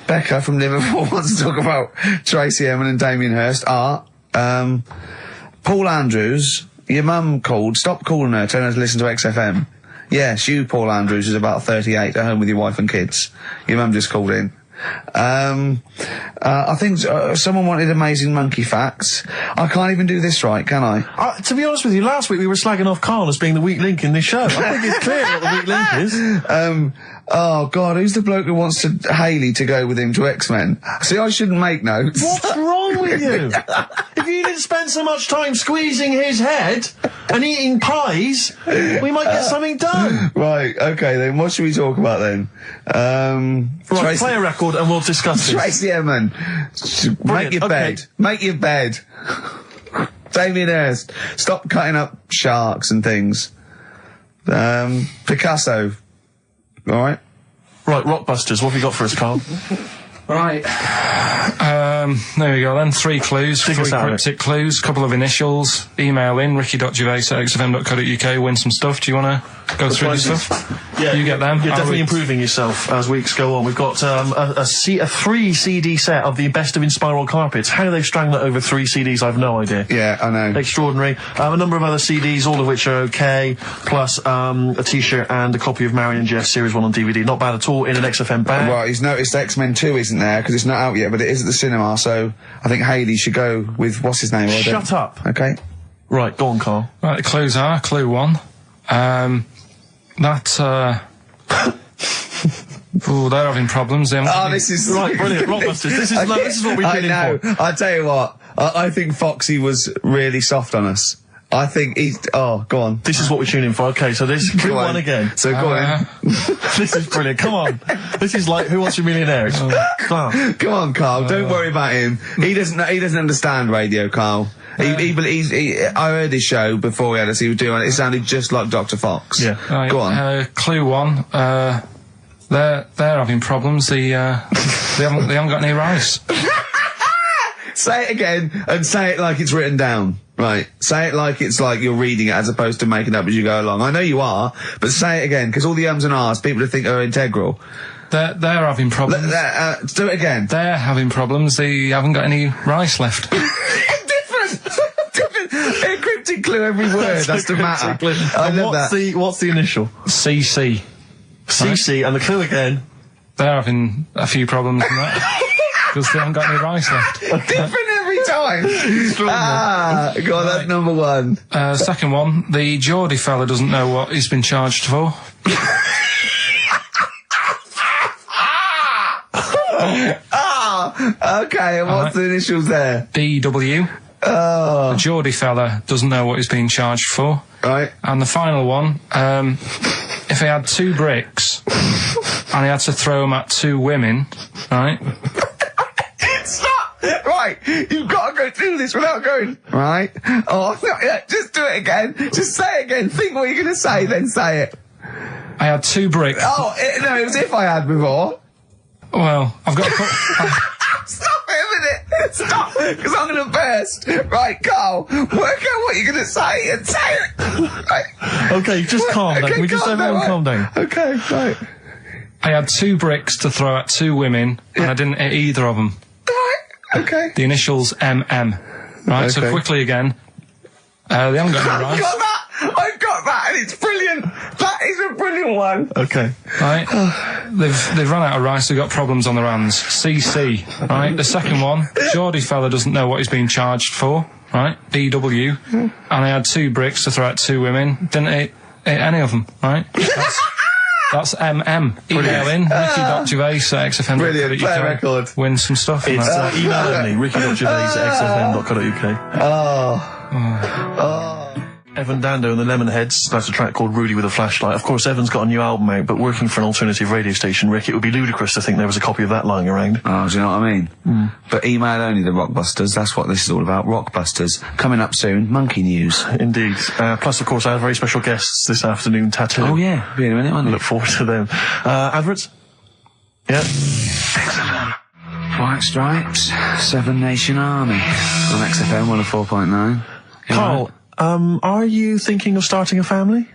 Becca from Liverpool wants to talk about Tracy Emin and Damien Hirst. Art. Paul Andrews. Your mum called. Stop calling her. Tell her to listen to XFM. Yes, you, Paul Andrews, is about 38, at home with your wife and kids. Your mum just called in. I think someone wanted amazing monkey facts. I can't even do this right, can I? To be honest with you, last week we were slagging off Karl as being the weak link in this show. I think it's clear what the weak link is. Oh, God, who's the bloke who wants Hayley to go with him to X-Men? See, I shouldn't make notes. What's wrong with you? If you didn't spend so much time squeezing his head and eating pies, we might get something done. Right, okay, then what should we talk about then? Right, play a record and we'll discuss this. Tracy Emin, make your bed. Make your bed. Damien Hirst, stop cutting up sharks and things. Picasso. Alright. Right, Rockbusters, what have you got for us, Karl? Right. There we go then. 3 clues, 3 cryptic clues, couple of initials. Email in, ricky.gervais@xfm.co.uk, win some stuff. Do you want to go through the stuff? Yeah. You get them. You're definitely improving yourself as weeks go on. We've got a 3 CD set of the best of Inspiral Carpets. How they've strung that over 3 CDs, I've no idea. Yeah, I know. Extraordinary. A number of other CDs, all of which are okay, plus a T-shirt and a copy of Marion Jeff Series 1 on DVD. Not bad at all in an XFM bag. Well, he's noticed X-Men 2 isn't there, because it's not out yet, but it is at the cinema, so I think Hayley should go with, what's his name? Shut up. Okay. Right, go on, Karl. Right, the clues are, clue 1. Oh, they're having problems. This is... Right, brilliant. Rockbusters. This is what we've been in for. I tell you what, I think Foxy was really soft on us. I think he's... Oh, go on. This is what we tune in for. Okay, so this clue 1 again. So go on. This is brilliant. Come on. This is like Who Wants to Be a Millionaire? It's class. Come on, Karl. Don't worry about him. He doesn't understand radio, Karl. I heard his show before we had us. He was doing it. It sounded just like Dr. Fox. Yeah. Right, go on. Clue 1. They're having problems. They haven't got any rice. Say it again and say it like it's written down. Right. Say it like it's like you're reading it as opposed to making it up as you go along. I know you are, but say it again, because all the ums and ahs people think are integral. They're having problems. Do it again. They're having problems. They haven't got any rice left. Different. A cryptic clue every word. That's the matter. I love that. What's the initial? CC. CC, and the clue again. They're having a few problems in that. Because they haven't got any rice left. Different every times. Go on, that's number one. Second one, the Geordie fella doesn't know what he's been charged for. Okay, and what's the initials there? DW. The Geordie fella doesn't know what he's being charged for. Right. And the final one, if he had 2 bricks and he had to throw them at 2 women, right? Stop! Right, you've got to go through this without going, right? Oh, yeah, just do it again. Just say it again. Think what you're going to say, then say it. I had 2 bricks. Oh, no, it was if I had before. Well, I've got to put... Stop it a minute! Stop! Because I'm going to burst. Right, Carl, work out what you're going to say and say it. Right. Okay, just calm down. Can we just everyone calm down? Okay, right. I had 2 bricks to throw at 2 women, and I didn't hit either of them. Right, okay. The initials MM. Right, so Okay. quickly again. They haven't got any I've rice. got that! I've got that, and it's brilliant! That is a brilliant one! Okay. Right? They've run out of rice, they've got problems on their hands. CC. Right? The second one, Geordie fella doesn't know what he's being charged for. Right? DW. And I had 2 bricks to throw at 2 women. Didn't hit any of them. Right? That's MM. Email in, ricky.gervais@xfm.co.uk. Brilliant, play a record. Win some stuff. It's email only, ricky.gervais@xfm.co.uk. Evan Dando and the Lemonheads, that's a track called Rudy with a Flashlight. Of course, Evan's got a new album out, but working for an alternative radio station, Rick, it would be ludicrous to think there was a copy of that lying around. Oh, do you know what I mean? But email only the Rockbusters, that's what this is all about. Rockbusters. Coming up soon, Monkey News. Indeed. Plus, of course, I have very special guests this afternoon, Tattoo. Oh yeah, be in a minute, won't it? Look forward to them. Adverts? Yeah. White Stripes, 7 Nation Army. On XFM 104.9. Karl, are you thinking of starting a family?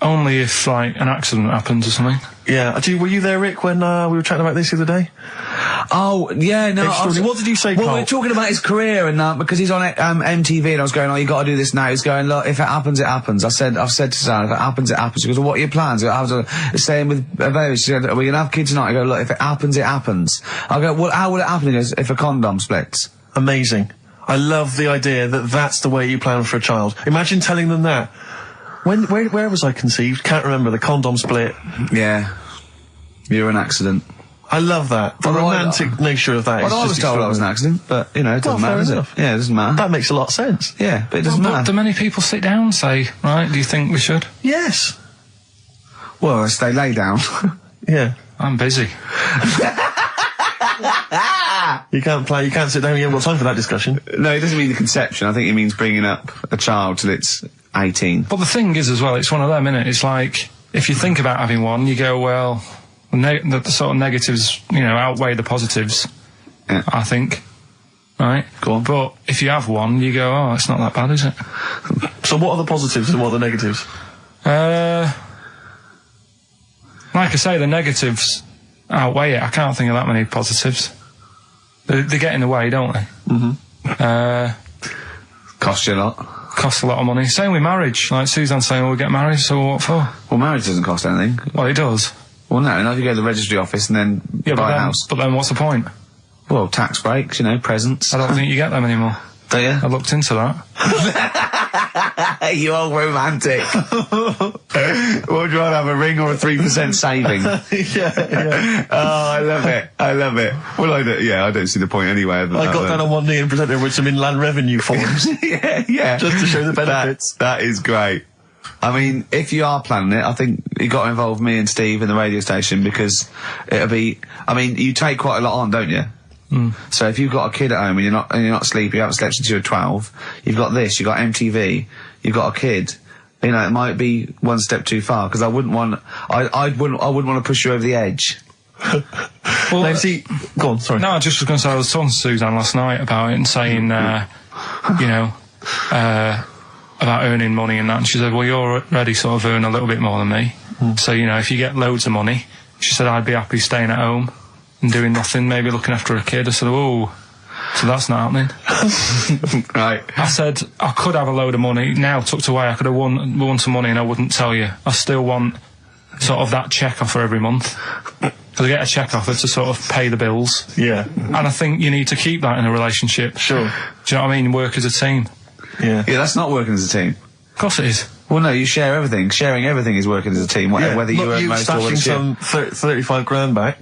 Only if, like, an accident happens or something. Yeah. Were you there, Rick, when we were chatting about this the other day? Oh, yeah, no. What did you say, Well, Karl? we were talking about his career and because he's on MTV and I was going, oh, you got to do this now. He's going, look, if it happens, it happens. I've said to Sarah, if it happens, it happens. She goes, well, what are your plans? I was staying with Gervais. She said, are we going to have kids tonight? I go, look, if it happens, it happens. I go, well, how will it happen? He goes, if a condom splits. Amazing. I love the idea that that's the way you plan for a child. Imagine telling them that. Where was I conceived? Can't remember. The condom split. Yeah. You're an accident. I love that. The romantic nature of that is Well, I was just told I was an accident, but, you know, it doesn't Well, matter, fair does enough. it? Yeah, it doesn't matter. That makes a lot of sense. Yeah, but it doesn't But matter. do many people sit down and say, right, do you think we should? Yes. Well, they lay down. Yeah. I'm busy. You can't sit down, you haven't got time for that discussion. No, it doesn't mean the conception. I think it means bringing up a child till it's 18. But the thing is as well, it's one of them, innit? It's like, if you think about having one, you go, well, the sort of negatives, you know, outweigh the positives, Yeah. I think. Right? Go on. But if you have one, you go, oh, it's not that bad, is it? So what are the positives and what are the negatives? Like I say, the negatives outweigh it. I can't think of that many positives. They get in the way, don't they? Cost you a lot. Cost a lot of money. Same with marriage. Like Suzanne's saying, we'll get married, so what for? Well, marriage doesn't cost anything. Well, it does. Well, no, if you go to the registry office and then buy a house. But then what's the point? Well, tax breaks, you know, presents. I don't think you get them anymore. Do you? I looked into that. You old romantic. What would you rather have, a ring or a 3% saving? Yeah. Oh, I love it. I love it. Well, I don't see the point anyway. I got down on one knee and presented her with some inland revenue forms. yeah. Just to show the benefits. That is great. I mean, if you are planning it, I think you got to involve me and Steve in the radio station because it'll be, I mean, you take quite a lot on, don't you? So if you've got a kid at home and you're not sleepy, you haven't slept since you were 12, you've got this, you've got MTV, you've got a kid, you know, it might be one step too far because I wouldn't want to push you over the edge. Well, Now, see, go on, sorry. no, I just was going to say, I was talking to Suzanne last night about it and saying, you know, about earning money and that, and she said, well, you're already sort of earn a little bit more than me, so, you know, if you get loads of money, she said, I'd be happy staying at home and doing nothing, maybe looking after a kid. I said, oh, so that's not happening. Right. I said, I could have a load of money now tucked away, I could have won some money and I wouldn't tell you. I still want sort of that check off her every month. because I get a cheque off her to sort of pay the bills. Yeah. And I think you need to keep that in a relationship. Sure. Do you know what I mean? Work as a team. Yeah. Yeah, that's not working as a team. Of course it is. Well, no, you share everything. Sharing everything is working as a team, whether you earn most or whether stashing some 35 grand back.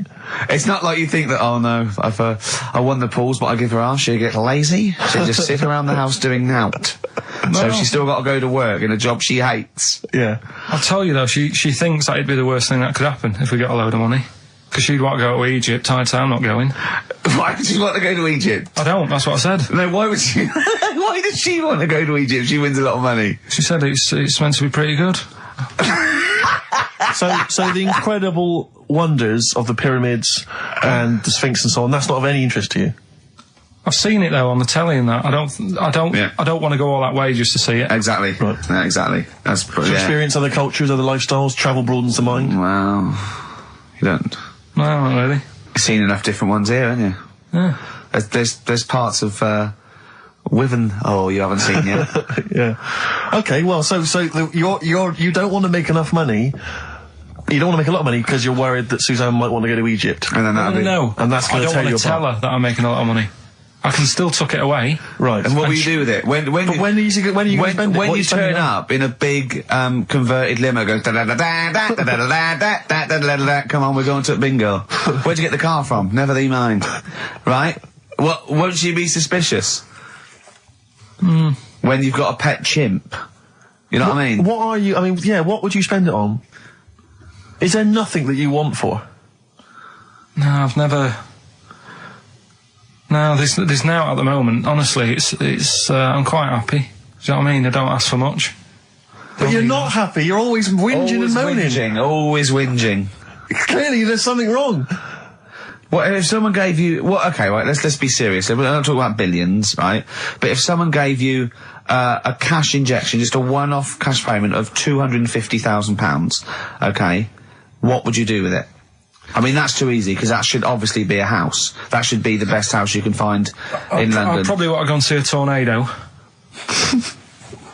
It's not like you think that, oh no, I won the pools, but I give her ours, she'll get lazy. She'll just sit around the house doing nout. So she's still got to go to work in a job she hates. Yeah. I'll tell you though, she thinks that it'd be the worst thing that could happen if we got a load of money. Because she'd want to go to Egypt. I'd say I'm not going. Why would she want to go to Egypt? I don't, that's what I said. No, why would she? Why does she want to go to Egypt if she wins a lot of money? She said it's meant to be pretty good. So the incredible wonders of the pyramids and the Sphinx and so on, that's not of any interest to you? I've seen it though on the telly and that. I don't want to go all that way just to see it. Exactly. Right. Yeah, exactly. That's To experience other cultures, other lifestyles, travel broadens the mind. Well, you don't. No, not really. You've seen enough different ones here, haven't you? Yeah. There's parts of Wiven. Oh, you haven't seen yet. Yeah. Okay. Well, you don't want to make enough money. You don't want to make a lot of money because you're worried that Suzanne might want to go to Egypt. And then No. And that's going to tear you apart. I don't want to tell her that I'm making a lot of money. I can still tuck it away. Right. And what will you do with it? When are you going to spend it? When you turn up in a big converted limo, goes da da da da da da da da da da da da. Come on, we're going to bingo. Where'd you get the car from? Never thee mind. Right? Won't you be suspicious? When you've got a pet chimp. You know what I mean? What are you? I mean, yeah. What would you spend it on? Is there nothing that you want for? No, I've never. No, there's now at the moment. Honestly, it's I'm quite happy. Do you know what I mean? I don't ask for much. But you're not happy. You're always whinging and moaning. Always whinging. Clearly, there's something wrong. What if someone gave you? Okay, right. Let's be serious. We're not talking about billions, right? But if someone gave you a cash injection, just a one-off cash payment of £250,000, okay, what would you do with it? I mean, that's too easy, because that should obviously be a house. That should be the best house you can find in London. I'd probably want to go and see a tornado.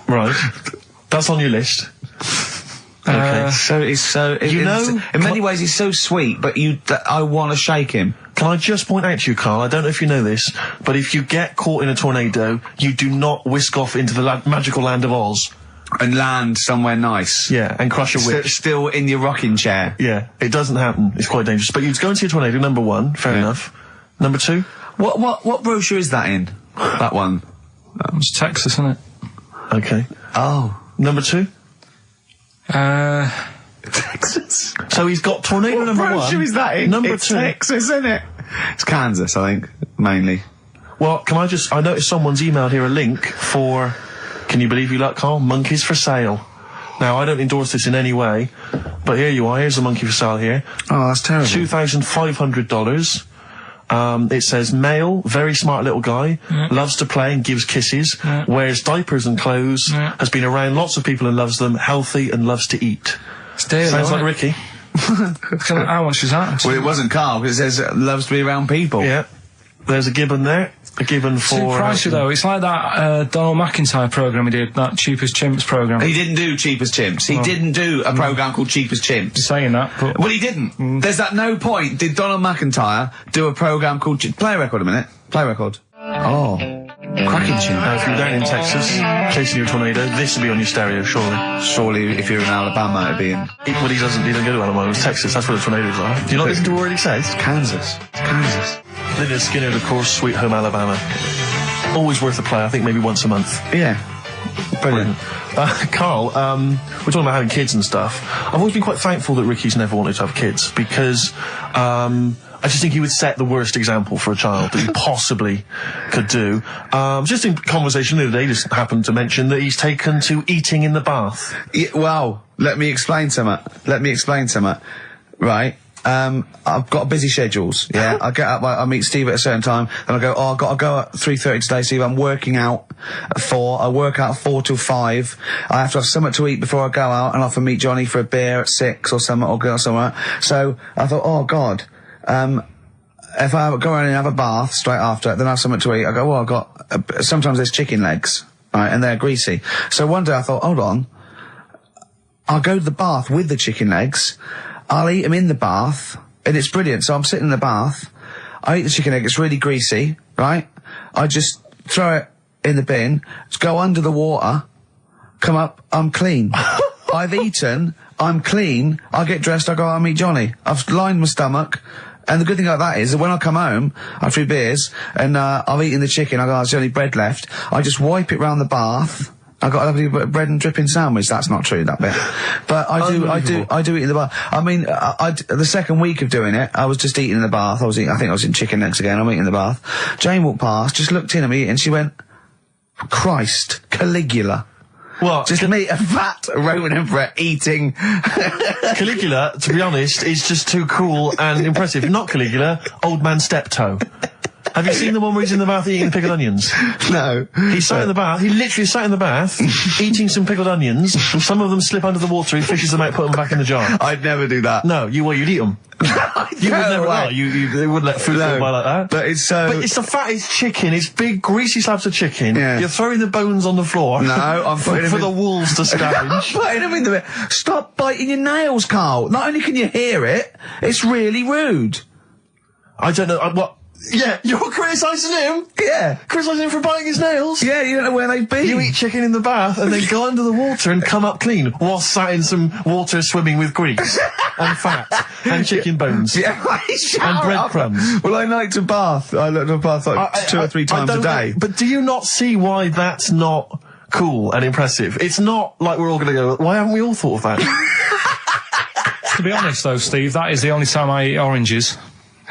Right. That's on your list. Okay. In many ways he's so sweet, but I want to shake him. Can I just point out to you, Karl, I don't know if you know this, but if you get caught in a tornado, you do not whisk off into the magical land of Oz. And land somewhere nice. Yeah, and crush a witch. Still in your rocking chair. Yeah, it doesn't happen. It's quite dangerous. But you'd go and see a tornado, number one, fair enough. Number two? What brochure is that in? That one? It's Texas, isn't it? Okay. Oh. Number two? Texas. So he's got tornado number one. What brochure is that in? Number it's two. Texas, isn't it? It's Kansas, I think, mainly. Well, I noticed someone's emailed here a link for, can you believe you luck, Karl? Monkeys for sale. Now, I don't endorse this in any way, but here you are. Here's a monkey for sale here. Oh, that's terrible. $2,500. It says male, very smart little guy, loves to play and gives kisses, wears diapers and clothes, has been around lots of people and loves them, healthy and loves to eat. Sounds like Ricky. How much is that? Well, it wasn't Karl, because it says loves to be around people. Yeah. There's a gibbon there. A gibbon for... Too pricey though. It's like that Donald McIntyre programme he did, that Cheapest Chimps programme. He didn't do Cheapest Chimps. He didn't do a programme called Cheapest Chimps. You're saying that, but... Well, he didn't. There's at no point did Donald McIntyre do a programme called... Play a record a minute. Play a record. Oh. Cracking tune. Now, if you're down in Texas, chasing your tornado, this will be on your stereo, surely. Surely, if you're in Alabama, it'd be in... Well, he doesn't go to Alabama, it's Texas, that's where the tornadoes are. Do you not listen to what he says? Kansas. It's Kansas. Lydia Skinner, of course, Sweet Home Alabama. Always worth a play, I think maybe once a month. Yeah. Brilliant. Karl, we're talking about having kids and stuff. I've always been quite thankful that Ricky's never wanted to have kids, because I just think he would set the worst example for a child that he possibly could do. Just in conversation the other day, just happened to mention that he's taken to eating in the bath. Yeah, well, let me explain something. Right. I've got busy schedules, yeah. I get up, I meet Steve at a certain time, and I go, I've got to go at 3:30 today, Steve. I'm working out at 4. I work out 4 till 5. I have to have something to eat before I go out, and I have to meet Johnny for a beer at 6 or something, or go somewhere. So I thought, oh God, if I go around and have a bath straight after, then I have something to eat. I go, well, I've got, sometimes there's chicken legs, right, and they're greasy. So one day I thought, hold on, I'll go to the bath with the chicken legs, I'll eat them in the bath, and it's brilliant. So I'm sitting in the bath, I eat the chicken egg, it's really greasy, right? I just throw it in the bin, go under the water, come up, I'm clean. I've eaten, I'm clean, I get dressed, I go out and meet Johnny. I've lined my stomach, and the good thing about that is that when I come home, after 3 beers, and I've eaten the chicken, I go, there's only bread left, I just wipe it round the bath. I got a lovely bread and dripping sandwich. That's not true, that bit. But I do eat in the bath. I mean, the second week of doing it, I was just eating in the bath. I think I was eating chicken legs again. I'm eating in the bath. Jane walked past, just looked in at me, and she went, Christ, Caligula. Well, just me, a fat Roman emperor eating. Caligula, to be honest, is just too cool and impressive. Not Caligula, old man Steptoe. Have you seen the one where he's in the bath eating pickled onions? No. He sat in the bath, he literally sat in the bath, eating some pickled onions. Some of them slip under the water, he fishes them out, put them back in the jar. I'd never do that. No, you'd eat them. You would never lie. They wouldn't let food go by like that. But it's But it's the fattest chicken. It's big, greasy slabs of chicken. Yeah. You're throwing the bones on the floor. No, I'm putting for the wolves to scavenge. Putting them in the... Stop biting your nails, Karl. Not only can you hear it, it's really rude. I don't know, what... Yeah, you're criticising him? Yeah. Criticising him for biting his nails? Yeah, you don't know where they've been. You eat chicken in the bath and then go under the water and come up clean while sat in some water swimming with grease and fat and chicken bones. Yeah, and breadcrumbs. Well, I like to bath. I like to bath like 2 or 3 times a day. But do you not see why that's not cool and impressive? It's not like we're all going to go, why haven't we all thought of that? To be honest, though, Steve, that is the only time I eat oranges.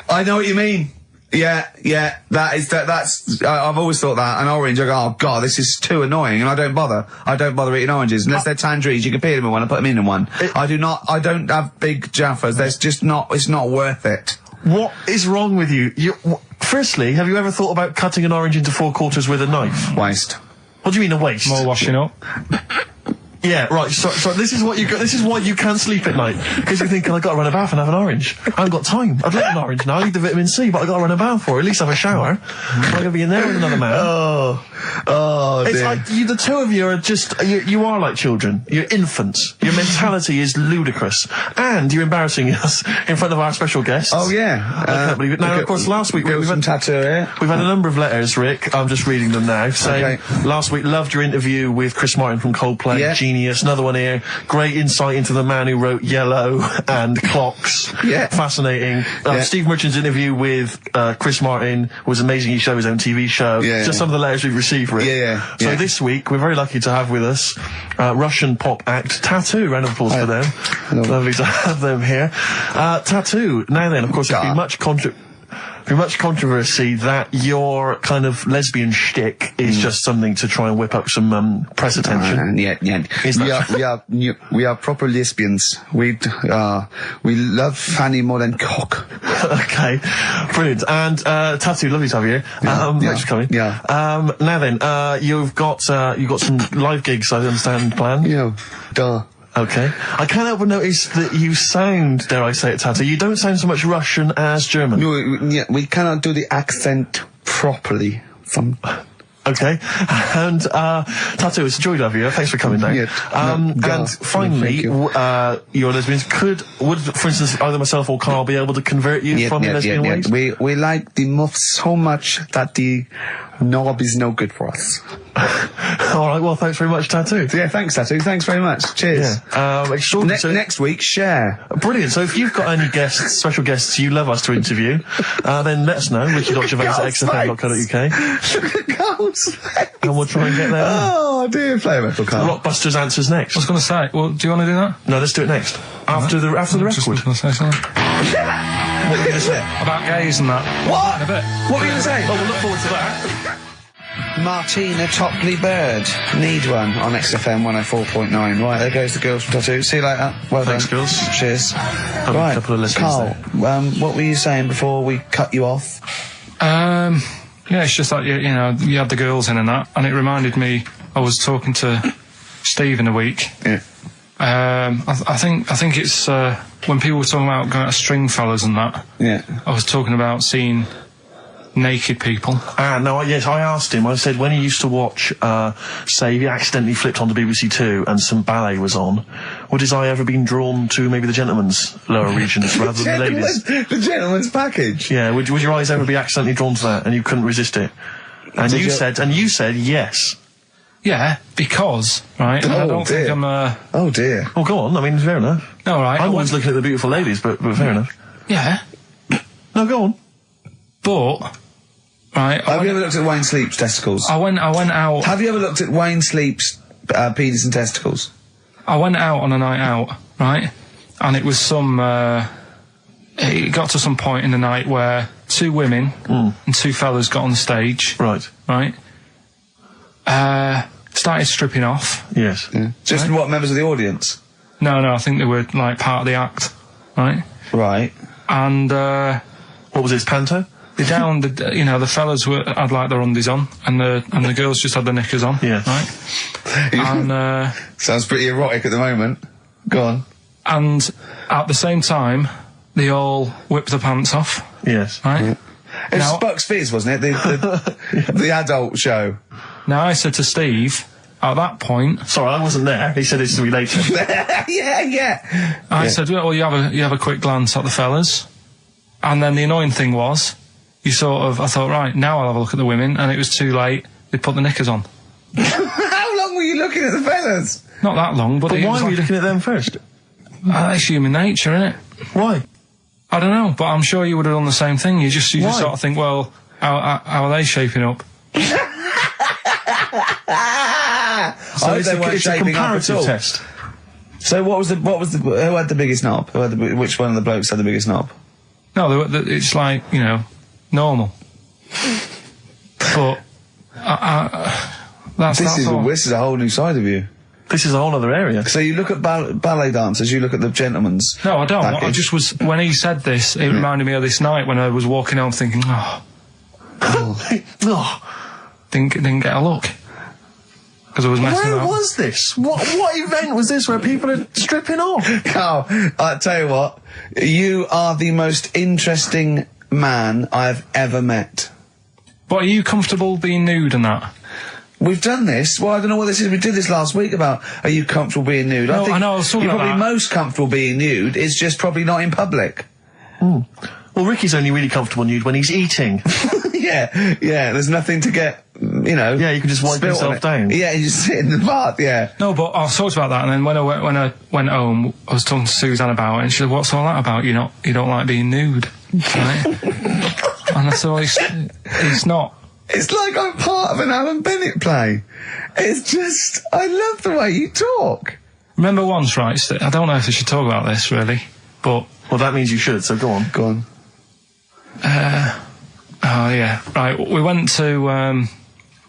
I know what you mean. Yeah, that's, I've always thought that, an orange, I go, oh god, this is too annoying, and I don't bother eating oranges, unless they're tangerines, you can peel them in one and put them in one. I don't have big jaffas, it's not worth it. What is wrong with you? Firstly, have you ever thought about cutting an orange into 4 quarters with a knife? Waste. What do you mean a waste? More washing up. Yeah, right, so this is what this is why you can't sleep at night. Because you're thinking, I've got to run a bath and have an orange. I haven't got time. I'd like an orange now, I need the vitamin C, but I've got to run a bath for it, at least have a shower. I'm going to be in there with another man. Oh, it's dear. like, the two of you are just, you are like children. You're infants. Your mentality is ludicrous. And you're embarrassing us in front of our special guests. Oh, yeah. I can't believe it. Now, of course, last week we've had tattoo here. We've had a number of letters, Rick. I'm just reading them now. Saying, last week, loved your interview with Chris Martin from Coldplay. Yeah. Genius. Another one here. Great insight into the man who wrote Yellow and Clocks. Yeah. Fascinating. Steve Merchant's interview with Chris Martin was amazing. He showed his own TV show. Yeah. Just some of the letters we've received, Rick. Yeah. So this week, we're very lucky to have with us Russian pop act Tattoo. Round of applause for them. Hello. Lovely to have them here. Tattoo. Now then, of course, there's been much controversy that your kind of lesbian shtick is just something to try and whip up some press attention. We are proper lesbians. We love fanny more than cock. Okay, brilliant. And Tattoo, lovely to have you here. Thanks for coming. Yeah. Now then, you've got some live gigs, I understand, planned. Yeah. Duh. Okay. I can't help but notice that you sound, dare I say it, Tattoo, you don't sound so much Russian as German. No, we cannot do the accent properly. Okay. And, Tattoo, it's a joy to have you. Thanks for coming down. And finally, your lesbians would, for instance, either myself or Karl be able to convert you from your lesbian ways? We like the muff so much that the knob is no good for us. Alright, well, thanks very much, Tattoo. Yeah, thanks, Tattoo. Thanks very much. Cheers. Extraordinary. Next week, share. Brilliant. So if you've got any guests, special guests you love us to interview, then let us know. Ricky.Gervais at XFM.co.uk. Look at Karl's face. And we'll try and get there. Oh, dear. Play a metal, Karl. Rockbusters answers next. I was going to say, well, do you want to do that? No, let's do it next. After the record. Just going to say something. What were you going to say? About gays and that. What? In a bit. What were you going to say? Oh, we'll look forward to that. Martina Topley Bird. Need one on XFM 104.9. Right, there goes the girls from Tattoo. See you later. Well Thanks, done. girls. Cheers. Right, a couple of listeners Karl, what were you saying before we cut you off? Yeah, it's just like, you know, you had the girls in and that, and it reminded me, I was talking to Steve in a week. Yeah. I think it's, when people were talking about going to Stringfellas and that. Yeah. I was talking about seeing naked people. Yes, I asked him, I said, when he used to watch, say, he accidentally flipped onto BBC Two and some ballet was on, would his eye ever been drawn to maybe the gentleman's lower regions rather than the ladies? The gentleman's package. Yeah, would your eyes ever be accidentally drawn to that and you couldn't resist it? And you said yes. Yeah, because, right, I don't think I'm Oh dear. Well, go on, I mean, fair enough. No, right. I'm always looking at the beautiful ladies, but fair enough. Yeah. No, go on. But, right. Have you ever looked at Wayne Sleep's testicles? I went out. Have you ever looked at Wayne Sleep's penis and testicles? I went out on a night out, right? And it was it got to some point in the night where 2 women and 2 fellas got on the stage. Right. Right? Started stripping off. Yes. Yeah. Just what, members of the audience? No, I think they were, like, part of the act. Right? Right. And, what was this, panto? the fellas had, like, their undies on, and the girls just had their knickers on. Yeah. Right? And, sounds pretty erotic at the moment. Go on. And at the same time, they all whipped their pants off. Yes. Right? Yeah. It was Bucks Fizz, wasn't it? The adult show. Now, I said to Steve, at that point... Sorry, I wasn't there. He said it's to be later. yeah. I said, well, you have a quick glance at the fellas. And then the annoying thing was, I thought, right, now I'll have a look at the women, and it was too late. They put the knickers on. How long were you looking at the fellas? Not that long, but why were you looking at them first? That's human nature, innit? Why? I don't know, but I'm sure you would have done the same thing. You just sort of think, well, how are they shaping up? So it's a comparative test. So who had the biggest knob? Which one of the blokes had the biggest knob? No, it's like, normal. But this is a whole new side of you. This is a whole other area. So you look at ballet dancers, you look at the gentleman's. No, I don't. package. I just was, when he said this, it reminded me of this night when I was walking home thinking, didn't get a look. Because I was messing Where up. was this? What event was this where people are stripping off? Carl, I tell you what, you are the most interesting man I've ever met. But are you comfortable being nude and that? We've done this. Well, I don't know what this is. We did this last week about, are you comfortable being nude? No, I know, I was talking you're about probably that. most comfortable being nude. It's just probably not in public. Well, Ricky's only really comfortable nude when he's eating. Yeah, there's nothing to get, Yeah, you can just wipe yourself down. Yeah, you just sit in the bath, yeah. No, but I talked about that, and then when I went home, I was talking to Suzanne about it, and she said, "What's all that about? You don't like being nude, right?" And I said, "Well, it's not." It's like I'm part of an Alan Bennett play. It's just, I love the way you talk. Remember once, right? I don't know if I should talk about this really, but Well, that means you should. So go on. Go on. Oh yeah, right. We went to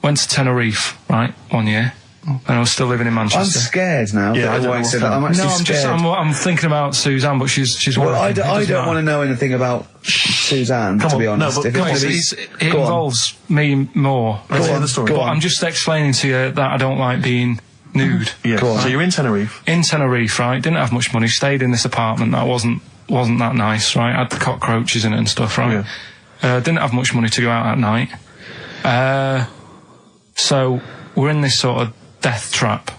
Tenerife, right, one year, and I was still living in I'm Manchester. scared now. Yeah, that I don't Wayne know said what's that. I'm actually scared. I'm thinking about Suzanne, but she's Well, working. I don't want to know anything about Suzanne, to be honest. No, but If come on, It involves me more. Let's hear the story. Go But on. I'm just explaining to you that I don't like being nude. Yeah. Go on. So you're in Tenerife. In Tenerife, right? Didn't have much money. Stayed in this apartment that wasn't that nice, right? Had the cockroaches in it and stuff, right? Didn't have much money to go out at night. So we're in this sort of death trap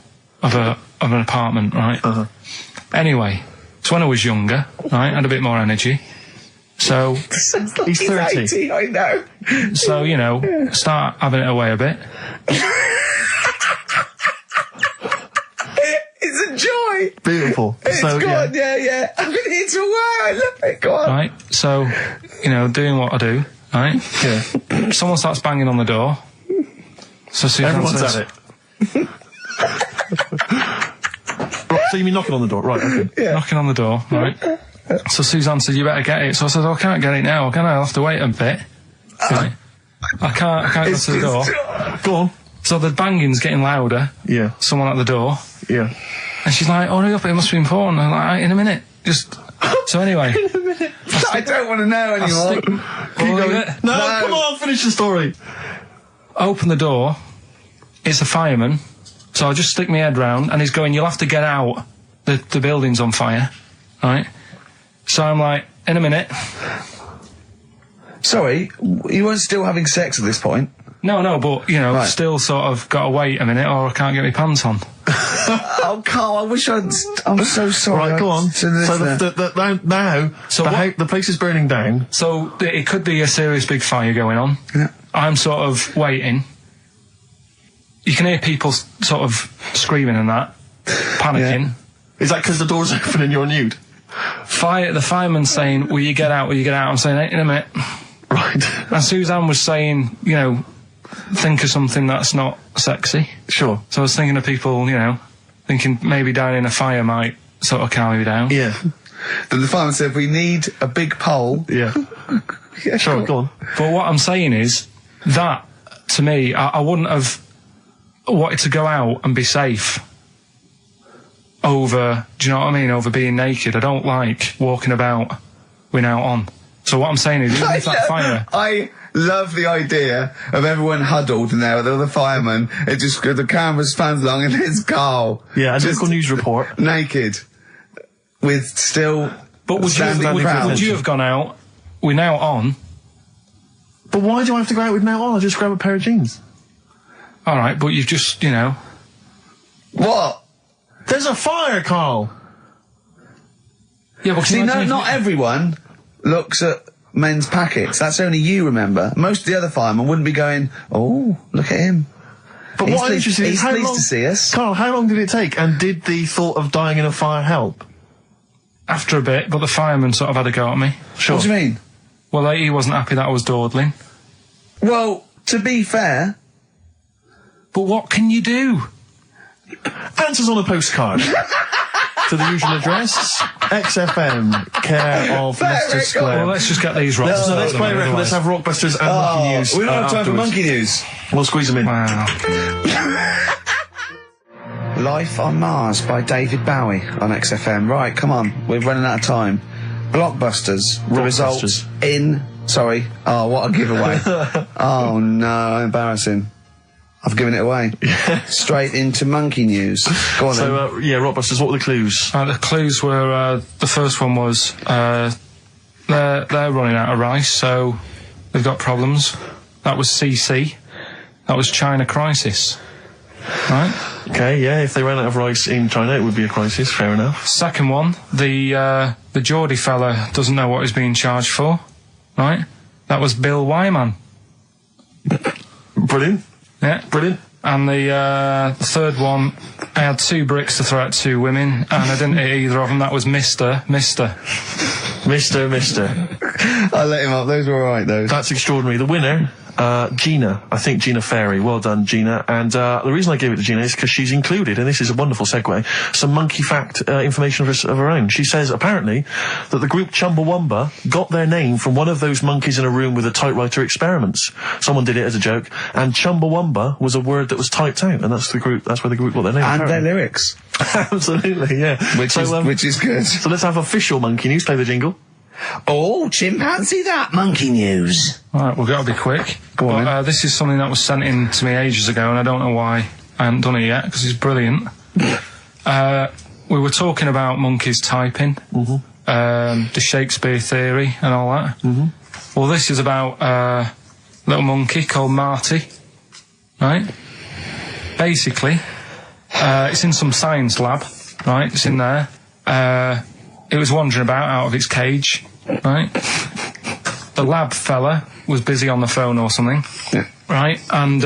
of an apartment, right? Anyway, so when I was younger, right, had a bit more energy. So He's 30. 80, I know. so start having it away a bit. It's a joy. Beautiful. It's So, good, yeah. I'm going to hit to work. I love it. Go on. Right, so, doing what I do, right? Yeah. Someone starts banging on the door. So Suzanne Everyone's says, at it. Right, so you mean knocking on the door? Right, okay. knocking on the door, right? So Suzanne said, you better get it. So I said, I can't get it now, can I? I'll have to wait a bit. Right? I can't go to the door. Go on. So the banging's getting louder. Yeah. Someone at the door. Yeah. And she's like, hurry up, it must be important. I'm like, in a minute. So anyway. I don't want to know anymore. No, come on, finish the story. Open the door. It's a fireman. So I just stick my head round, and he's going, you'll have to get out. The building's on fire. Right? So I'm like, in a minute. Sorry, you weren't still having sex at this point? No, but, you know, Right. still sort of got to wait a minute or I can't get my pants on. Oh, Carl, I wish I'm so sorry. Right, go on. So now, So the place is burning down. So it could be a serious big fire going on. Yeah. I'm sort of waiting. You can hear people sort of screaming and that, panicking. Is that because the door's open and you're nude? The fireman saying, will you get out, will you get out? I'm saying, in a minute. Right. And Suzanne was saying, you know, think of something that's not sexy. Sure. So I was thinking of people, you know, thinking maybe dying in a fire might sort of calm me down. Yeah. Then the fireman said, we need a big pole. Yeah. Yeah, Sure, go on. But what I'm saying is that, to me, I wouldn't have wanted to go out and be safe over, do you know what I mean, over being naked. I don't like walking about without on. So what I'm saying is, even if that fire... I love the idea of everyone huddled in there with all the firemen. It just, the camera spans along and there's Carl. Yeah, a just local news report. naked. With still But would you have gone out with now on? But why do I have to go out with now on? I'll just grab a pair of jeans. All right, but you've just, you know... What? There's a fire, Carl! Yeah, but See, not everyone looks at men's packets. That's only you, remember. Most of the other firemen wouldn't be going, oh, look at him. But He's what I'm pleased- interested in is he's how pleased long... to see us. Carl, how long did it take? And did the thought of dying in a fire help? After a bit, but the fireman sort of had a go at me. Sure. What do you mean? Well, he wasn't happy that I was dawdling. Well, to be fair... But what can you do? Answers on a postcard. To the usual address, XFM, care of Leicester record. Square. Well, let's just get these rocks. So let's play a record. Let's have Rockbusters and Monkey News. we don't have time for afterwards. monkey news. We'll squeeze them in. Wow. Life on Mars by David Bowie on XFM. Right, come on, we're running out of time. Blockbusters. The results in... Sorry. Oh, what a giveaway. Oh, no, embarrassing. I've given it away. Straight into monkey news. Go on So, yeah, Rockbusters, what were the clues? The clues were, the first one was, they're running out of rice, so they've got problems. That was CC. That was China crisis. Right? Okay, yeah, if they ran out of rice in China, it would be a crisis, fair enough. Second one, the Geordie fella doesn't know what he's being charged for. Right? That was Bill Wyman. Brilliant. Yeah. Brilliant. And the third one, I had 2 bricks to throw at 2 women, and I didn't hit either of them. That was Mister. Mister. I let him up. Those were alright, those. That's extraordinary. The winner, Gina. I think Gina Ferry. Well done, Gina. And the reason I gave it to Gina is because she's included, and this is a wonderful segue, some monkey fact information of her own. She says, apparently, that the group Chumbawamba got their name from one of those monkeys in a room with a typewriter experiments. Someone did it as a joke, and Chumbawamba was a word that was typed out, and that's where the group got their name. And apparently. their lyrics. Absolutely, yeah. Which is good. So let's have official monkey news. Play the jingle. Oh, chimpanzee that monkey news. Alright, we've got to be quick. Go on, But, this is something that was sent in to me ages ago, and I don't know why I haven't done it yet, because it's brilliant. We were talking about monkeys typing, the Shakespeare theory and all that. Well, this is about a little monkey called Marty, right? Basically, it's in some science lab, right? It's in there. It was wandering about out of its cage, right? The lab fella was busy on the phone or something, Yeah. right? And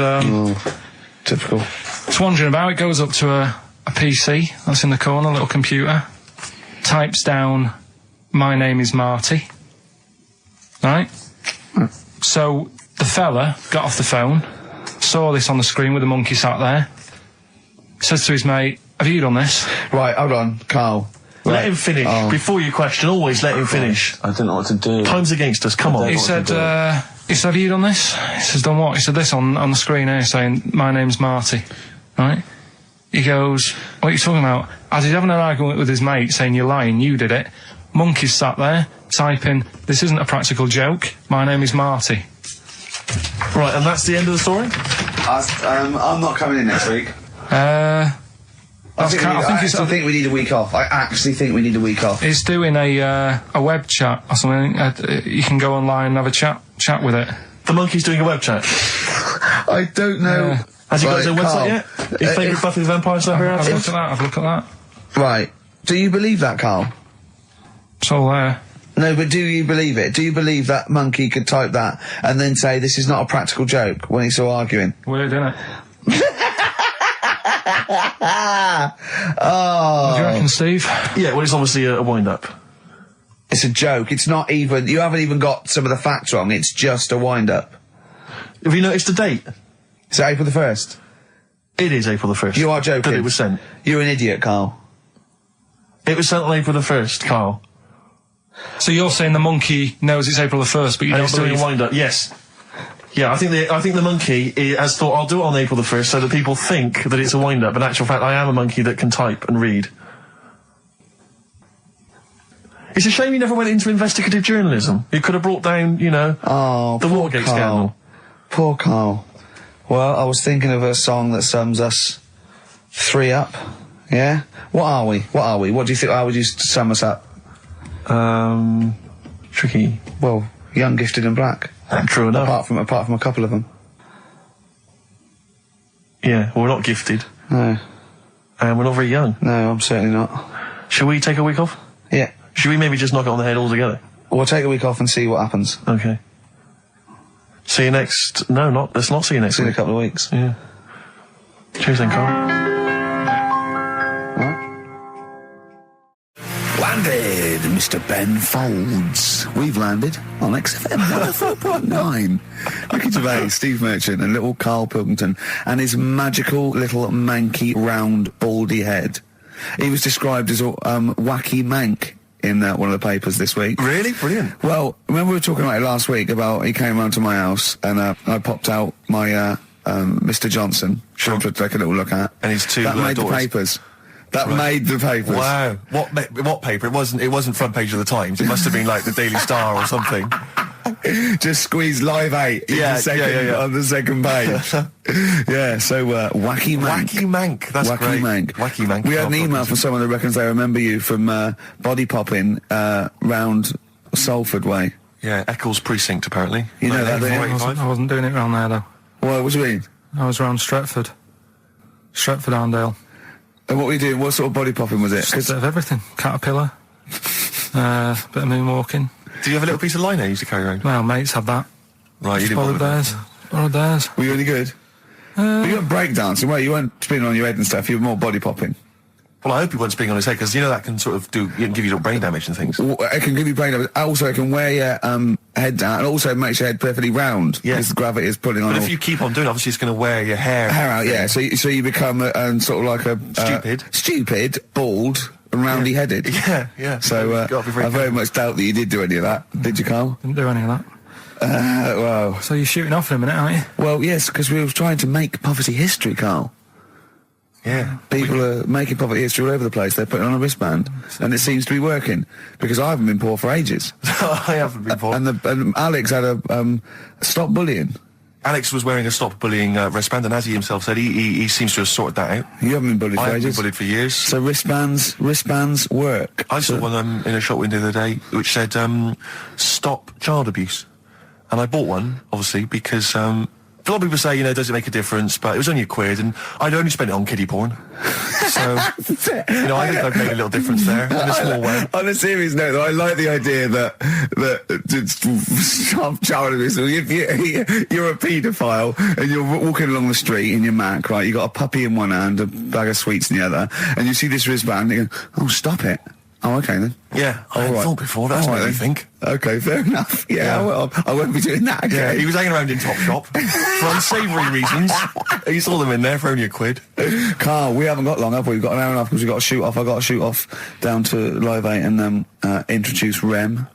Typical. it's wandering about. It goes up to a PC that's in the corner, a little computer, types down, "My name is Marty," right? So the fella got off the phone, saw this on the screen with the monkey sat there, says to his mate, "Have you done this?" Right, hold on, Carl. Let him finish. Oh. Before you question, always let him finish. I don't know what to do. Time's against us, come on. He said, "Have you done this?" He says, "Done what?" He said, "This on the screen here saying, 'My name's Marty,' right?" He goes, "What are you talking about?" As he's having an argument with his mate saying, "You're lying, you did it," monkey's sat there typing, "This isn't a practical joke, my name is Marty." Right, and that's the end of the story? I'm not coming in next week. I think we need a week off. I actually think we need a week off. He's doing a web chat or something. You can go online and have a chat chat with it. The monkey's doing a web chat. I don't know. Has he got his own Carl, website yet? His favourite Buffy the Vampire Slayer Have a artist? look at that. Right. Do you believe that, Carl? It's all there. No, but do you believe it? Do you believe that monkey could type that and then say this is not a practical joke when he's still arguing? Weird, isn't it? Oh. What do you reckon, Steve? Yeah, well, it's obviously a wind-up. It's a joke. It's not even... You haven't even got some of the facts wrong. It's just a wind-up. Have you noticed the date? Is it April the 1st? It is April the 1st. You are joking. That it was sent. You're an idiot, Carl. It was sent on April the 1st, Carl. So you're saying the monkey knows it's April the 1st, but you And don't he's doing believe... a wind-up, yes. Yeah, I think the monkey has thought, I'll do it on April the 1st so that people think that it's a wind-up. In actual fact, I am a monkey that can type and read. It's a shame you never went into investigative journalism. You could have brought down, you know, the poor Watergate Carl. scandal. Poor Carl. Well, I was thinking of a song that sums us 3 up. Yeah? What are we? What do you think? How would you sum us up? Tricky. Well, young, gifted and black. True enough. Apart from a couple of them. Yeah, well, we're not gifted. No. And we're not very young. No, I'm certainly not. Shall we take a week off? Yeah. Should we maybe just knock it on the head altogether? We'll take a week off and see what happens. Okay. See you next... No, let's not see you next See you in a week. couple of weeks. Yeah. Cheers then, Carl. Landed, Mr. Ben Folds. We've landed on XFM 104.9. Ricky Gervais, Steve Merchant, and little Karl Pilkington, and his magical little manky, round, baldy head. He was described as a wacky mank in one of the papers this week. Really? Brilliant. Well, remember we were talking about it last week about he came round to my house and I popped out my Mr. Johnson, sure, to take a little look at. And his two that made daughters. the papers. That made the papers. Wow. What paper? It wasn't front page of the Times. It must have been like the Daily Star or something. Just squeeze Live 8 in the second, on the second page. Yeah, so Wacky Mank. Wacky Mank. That's Wacky great. Mank. Wacky Mank. We had an email from someone that reckons they remember you from body popping round Salford Way. Yeah, Eccles Precinct, apparently. You know that, don't you? I wasn't doing it round there, though. What do you mean? I was round Stretford. Arndale. And what were you doing? What sort of body popping was it? Just a bit of everything. Caterpillar. Bit of moonwalking. Do you have a little piece of line you used to carry around? Well, mates had that. Right, you didn't bother with that. Borrowed theirs. Were you any good? But you weren't breakdancing, well, you weren't spinning on your head and stuff, you were more body popping. Well, I hope he wasn't spinning on his head, because you know that can sort of give you little brain damage and things. It can give you brain damage. Also, it can wear your head down, and also it makes your head perfectly round. Yeah. Because the gravity is pulling on. But if you keep on doing it, obviously it's going to wear your hair out, yeah. So you become sort of like a stupid, bald, and roundy headed. Yeah. So I very much doubt that you did do any of that. Did you, Karl? Didn't do any of that. Well. So you're shooting off in a minute, aren't you? Well, yes, because we were trying to make poverty history, Karl. Yeah. People are making poverty history all over the place. They're putting on a wristband, and it seems to be working, because I haven't been poor for ages. I haven't been poor. And Alex had a stop bullying. Alex was wearing a stop bullying wristband, and as he himself said, he seems to have sorted that out. You haven't been bullied for I haven't been ages. bullied for years. So wristbands work. I saw one in a shop window the other day which said, stop child abuse. And I bought one, obviously, because a lot of people say, you know, does it make a difference? But it was only £1, and I'd only spent it on kiddie porn. So, you know, I think I've made a little difference there, in a small way. On a serious note, though, I like the idea that stop child abuse. If you're a paedophile and you're walking along the street in your Mac, right, you got a puppy in one hand, a bag of sweets in the other, and you see this wristband, and you go, oh, stop it. Oh, okay then. Yeah, I hadn't thought before. That's what I think. Okay, fair enough. Yeah. Well, I won't be doing that again. Yeah, he was hanging around in Topshop for unsavoury reasons. He saw them in there for only £1. Karl, we haven't got long, have we? We've got an hour and a half because we've got to shoot off. I've got to shoot off down to Live 8 and introduce Rem.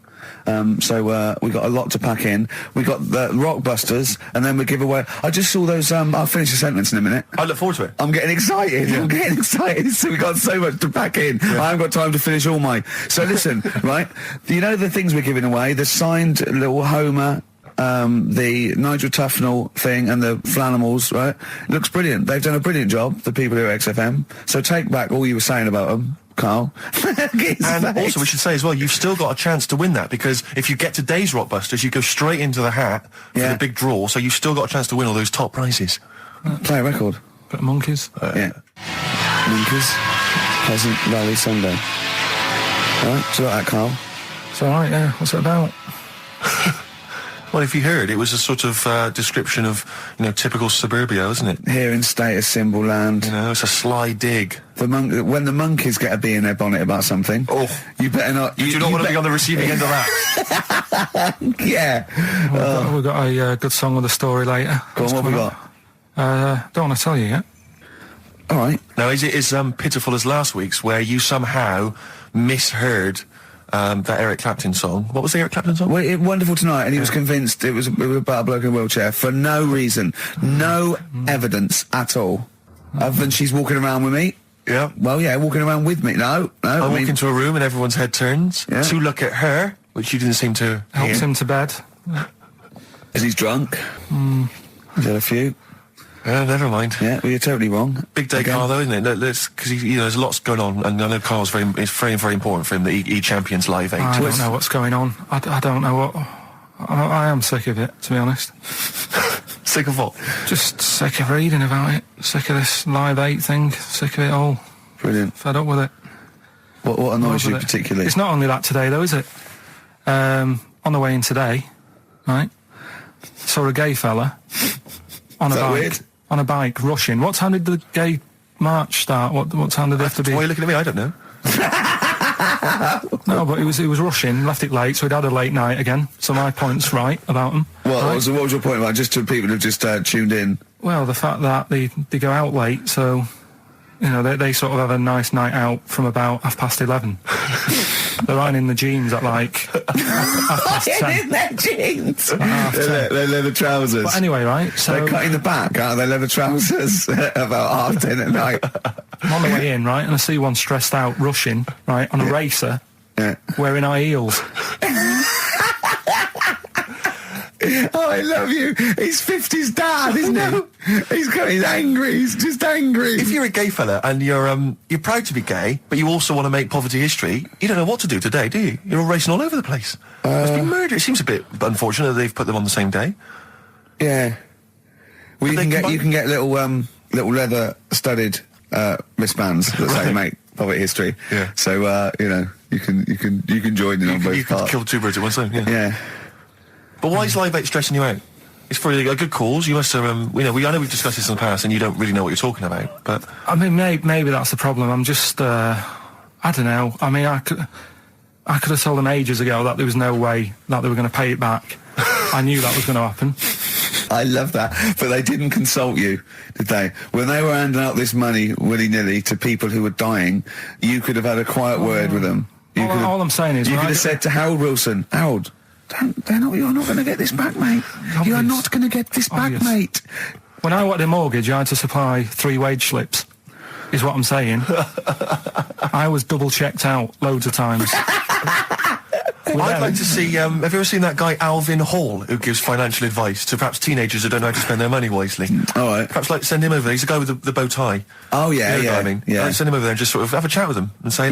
So we got a lot to pack in. We got the Rockbusters, and then we give away. I just saw those. I'll finish the sentence in a minute. I look forward to it. I'm getting excited. Yeah. I'm getting excited. So we got so much to pack in. Yeah. I haven't got time to finish all my. So listen, right? You know the things we're giving away: the signed little Homer, the Nigel Tufnell thing, and the Flanimals. Right? It looks brilliant. They've done a brilliant job. The people here at XFM. So take back all you were saying about them. Carl. And also, we should say as well, you've still got a chance to win that, because if you get today's Rockbusters, you go straight into the hat for the big draw, so you've still got a chance to win all those top prizes. Play a record. Bit of Monkeys. Yeah. Monkeys. Pleasant Valley Sunday. Alright, do you like that, Carl? It's alright, yeah. What's it about? Well, if you heard, it was a sort of description of, typical suburbia, isn't it? Here in status symbol land. It's a sly dig. When the monkeys get a bee in their bonnet about something, you better not. You do not want to be on the receiving end of that. Yeah. We've got a good song with a story later. Go on, what have we got? Don't want to tell you yet. All right. Now, is it as pitiful as last week's, where you somehow misheard that Eric Clapton song? What was the Eric Clapton song? Well, Wonderful Tonight, and he was convinced it was about a bloke in a wheelchair for no reason, no evidence at all, other than she's walking around with me. Yeah. Well, yeah, walking around with me. No. I walk into a room and everyone's head turns to look at her, which you didn't seem to Helps hear. him to bed. Is he drunk? He's had a few. Never mind. Yeah, well, you're totally wrong. Big day, Karl, though, isn't it? Because there's lots going on, and I know Karl's it's very, very important for him that he champions Live 8. I don't know what's going on. I don't know what... I am sick of it, to be honest. Sick of what? Just sick of reading about it. Sick of this Live 8 thing. Sick of it all. Brilliant. Fed up with it. What annoys you particularly? It's not only that today, though, is it? On the way in today, right, saw a gay fella on a bike. Weird? On a bike, rushing. What time did the gay march start? What time did they have to be? Why are you looking at me? I don't know. No, but he was rushing, left it late, so he'd had a late night again. So my point's right about him. What was your point about, just to people who've just tuned in? Well, the fact that they go out late, so, they sort of have a nice night out from about 11:30. They're ironing the jeans at like 10:30. In their jeans. Their leather trousers. But anyway, right, so... They're cutting the back out of their leather trousers about 10:30 at night. I'm on the way in, right, and I see one stressed out, rushing, right, on a racer, wearing high heels. Oh, I love you. He's 50's dad, isn't he? He's angry. He's just angry. If you're a gay fella and you're proud to be gay, but you also want to make poverty history, you don't know what to do today, do you? You're all racing all over the place. Must be murder. It seems a bit unfortunate that they've put them on the same day. Yeah. Well, you can get little leather studded wristbands that say make poverty history. Yeah. So you can join in on both You could parts. kill two birds at one stone. Yeah. But why is Live 8 stressing you out? It's for a good cause. You must have, I know we've discussed this in the past, and you don't really know what you're talking about. But I mean, maybe that's the problem. I'm just, I don't know. I mean, I could have told them ages ago that there was no way that they were going to pay it back. I knew that was going to happen. I love that. But they didn't consult you, did they? When they were handing out this money willy-nilly to people who were dying, you could have had a quiet word with them. All I'm saying is... You could have said to Harold Wilson, Harold, you're not going to get this back, mate. Obvious. You're not going to get this back, mate. When I wanted a mortgage, I had to supply 3 wage slips, is what I'm saying. I was double-checked out loads of times. I'd like to see, have you ever seen that guy Alvin Hall, who gives financial advice to perhaps teenagers who don't know how to spend their money wisely? All right. Perhaps send him over there. He's a guy with the bow tie. Oh, yeah, You know what I mean? yeah. Send him over there and just sort of have a chat with him and say,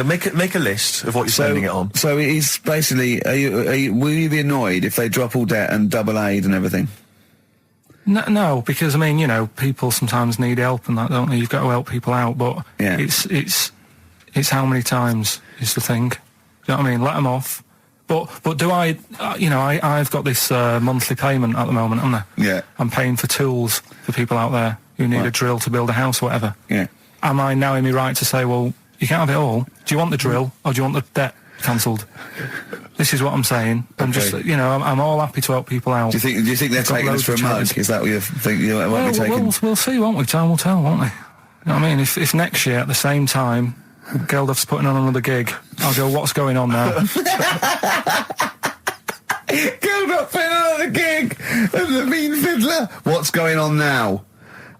make a list of what you're spending it on. So he's basically, will you be annoyed if they drop all debt and double aid and everything? No, because, I mean, people sometimes need help and that, don't they? You've got to help people out, but it's how many times is the thing. Do you know what I mean? Let them off. But do I, I've got this monthly payment at the moment, haven't I? Yeah. I'm paying for tools for people out there who need a drill to build a house or whatever. Yeah. Am I now in my right to say, well, you can't have it all? Do you want the drill or do you want the debt cancelled? This is what I'm saying. I'm just, I'm all happy to help people out. Do you think they're taking us for a mug? Is that what you think you might be taking? We'll see, won't we? Time will tell, won't we? You know what I mean? If next year at the same time Geldof's putting on another gig, I'll go, what's going on now? Geldof putting on another gig and the mean fiddler. What's going on now?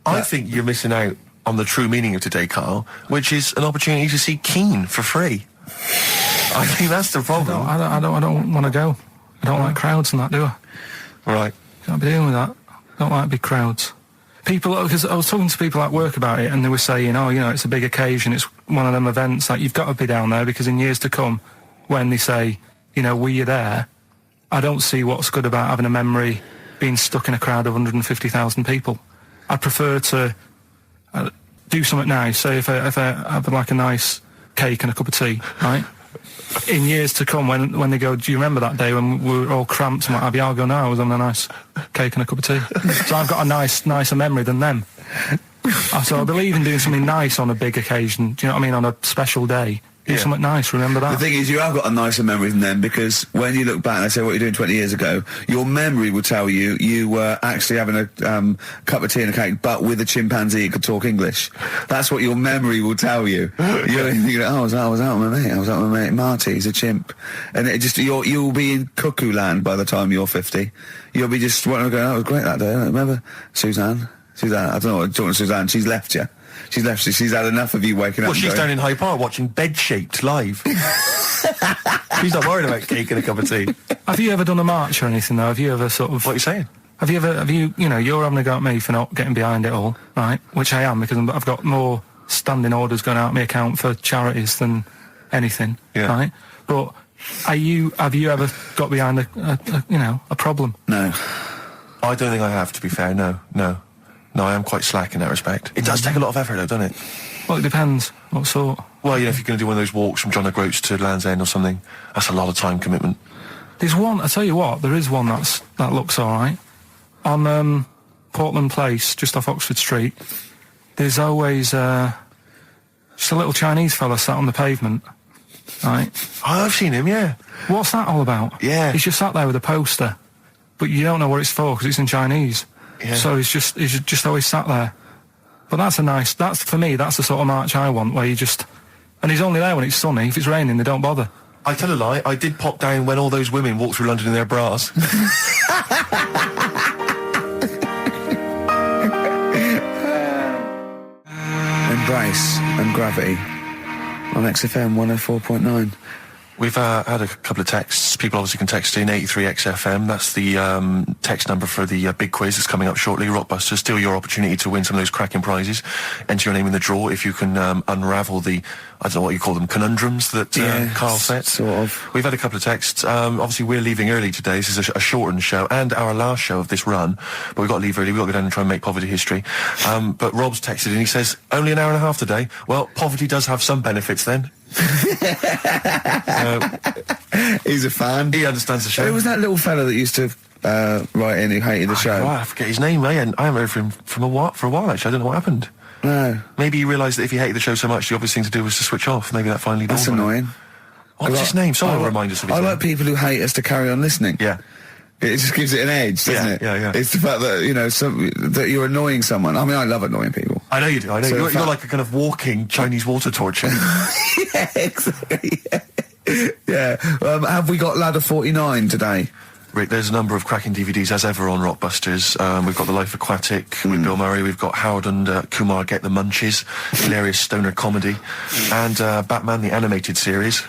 I think you're missing out on the true meaning of today, Karl, which is an opportunity to see Keane for free. I think that's the problem. I don't want to go. I don't like crowds and that, do I? Right. Can't be dealing with that. Don't like big crowds. People, because I was talking to people at work about it, and they were saying, oh, you know, it's a big occasion, it's one of them events, like, you've got to be down there, because in years to come, when they say, you know, were you there, I don't see what's good about having a memory being stuck in a crowd of 150,000 people. I prefer to do something nice. Say if I have like a nice cake and a cup of tea, right? In years to come, when they go, do you remember that day when we were all cramped and what have you? I'll go, no, I was having a nice cake and a cup of tea. So I've got a nicer memory than them. So I believe in doing something nice on a big occasion. Do you know what I mean? On a special day. Do something nice, remember that. The thing is, you have got a nicer memory than them, because when you look back and they say what you're doing 20 years ago, your memory will tell you you were actually having a cup of tea and a cake, but with a chimpanzee that could talk English. That's what your memory will tell you. You're thinking, oh, I was out with my mate. I was out with my mate Marty. He's a chimp. And it just, you'll be in cuckoo land by the time you're 50. You'll be just going, oh, it was great that day. I remember Suzanne, I don't know what, talking to Suzanne, she's left you. She's left you. She's had enough of you waking up. Well, she's down in Hyde Park watching Bed Shaped live. She's not worried about cake and a cup of tea. Have you ever done a march or anything, though? Have you ever sort of... What are you saying? Have you, you know, you're having a go at me for not getting behind it all, right? Which I am, because I've got more standing orders going out of my account for charities than anything, right? But have you ever got behind a problem? No. I don't think I have, to be fair, no. No, I am quite slack in that respect. It does take a lot of effort, though, doesn't it? Well, it depends. What sort? Well, you know, if you're going to do one of those walks from John O'Groats to Land's End or something, that's a lot of time commitment. There's one, I tell you what, there is one that looks alright. On Portland Place, just off Oxford Street, there's always just a little Chinese fella sat on the pavement, right? Oh, I've seen him, yeah. What's that all about? Yeah. He's just sat there with a poster, but you don't know what it's for, because it's in Chinese. Yeah. So he's just always sat there. But that's for me, that's the sort of march I want, where you just... And he's only there when it's sunny. If it's raining, they don't bother. I tell a lie, I did pop down when all those women walked through London in their bras. Embrace and Gravity on XFM 104.9. We've had a couple of texts. People obviously can text in 83XFM. That's the text number for the big quiz that's coming up shortly. Rockbusters, still your opportunity to win some of those cracking prizes. Enter your name in the draw if you can unravel the, I don't know what you call them, conundrums that Karl set. Sort of. We've had a couple of texts. Obviously, we're leaving early today. This is a shortened show and our last show of this run. But we've got to leave early. We've got to go down and try and make poverty history. But Rob's texted and he says, only an hour and a half today. Well, poverty does have some benefits then. He's a fan. He understands the show. Who was that little fella that used to write in who hated the show? I forget his name. I haven't heard from him for a while, actually. I don't know what happened. No. Maybe he realised that if he hated the show so much, the obvious thing to do was to switch off. Maybe that finally dawned That's on him. annoying. What's his name? Someone remind us of his I name. like people who hate us to carry on listening. Yeah. It just gives it an edge, doesn't it? Yeah. It's the fact that, you know, that you're annoying someone. I mean, I love annoying people. I know you do. So you're like a kind of walking Chinese water torch. Yeah, exactly. Yeah. Have we got Ladder 49 today? Rick, there's a number of cracking DVDs, as ever, on Rockbusters. We've got The Life Aquatic with Bill Murray. We've got Howard and Kumar Get the Munchies, hilarious stoner comedy, and Batman, the animated series.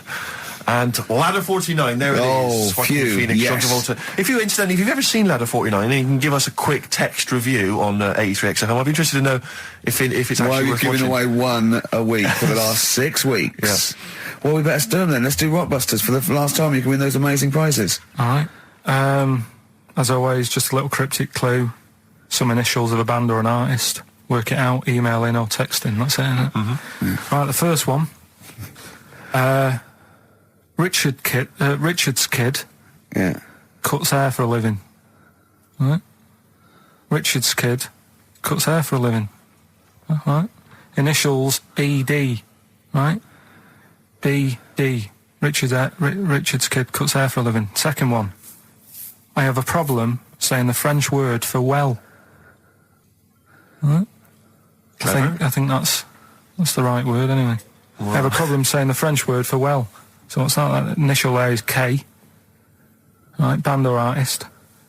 And Ladder 49, there it is. Oh, phew, Phoenix, yes. John Travolta. If you've ever seen Ladder 49, and you can give us a quick text review on 83XFM, I'd be interested to know if it's Why actually are you worth giving watching. away one a week for the last 6 weeks? Yeah. Well, we better do them then. Let's do Rockbusters for the last time. You can win those amazing prizes. Alright. As always, just a little cryptic clue. Some initials of a band or an artist. Work it out, email in or text in. That's it, isn't it? Mm-hmm. Yeah. Right, the first one. Richard's kid cuts hair for a living. Right? Richard's kid cuts hair for a living. Right? Initials ED. Right? BD. Richard's kid cuts hair for a living. Second one. I have a problem saying the French word for well. Right? I think that's the right word anyway. Well. I have a problem saying the French word for well. So what's that? That initial there is K. Right, band or artist.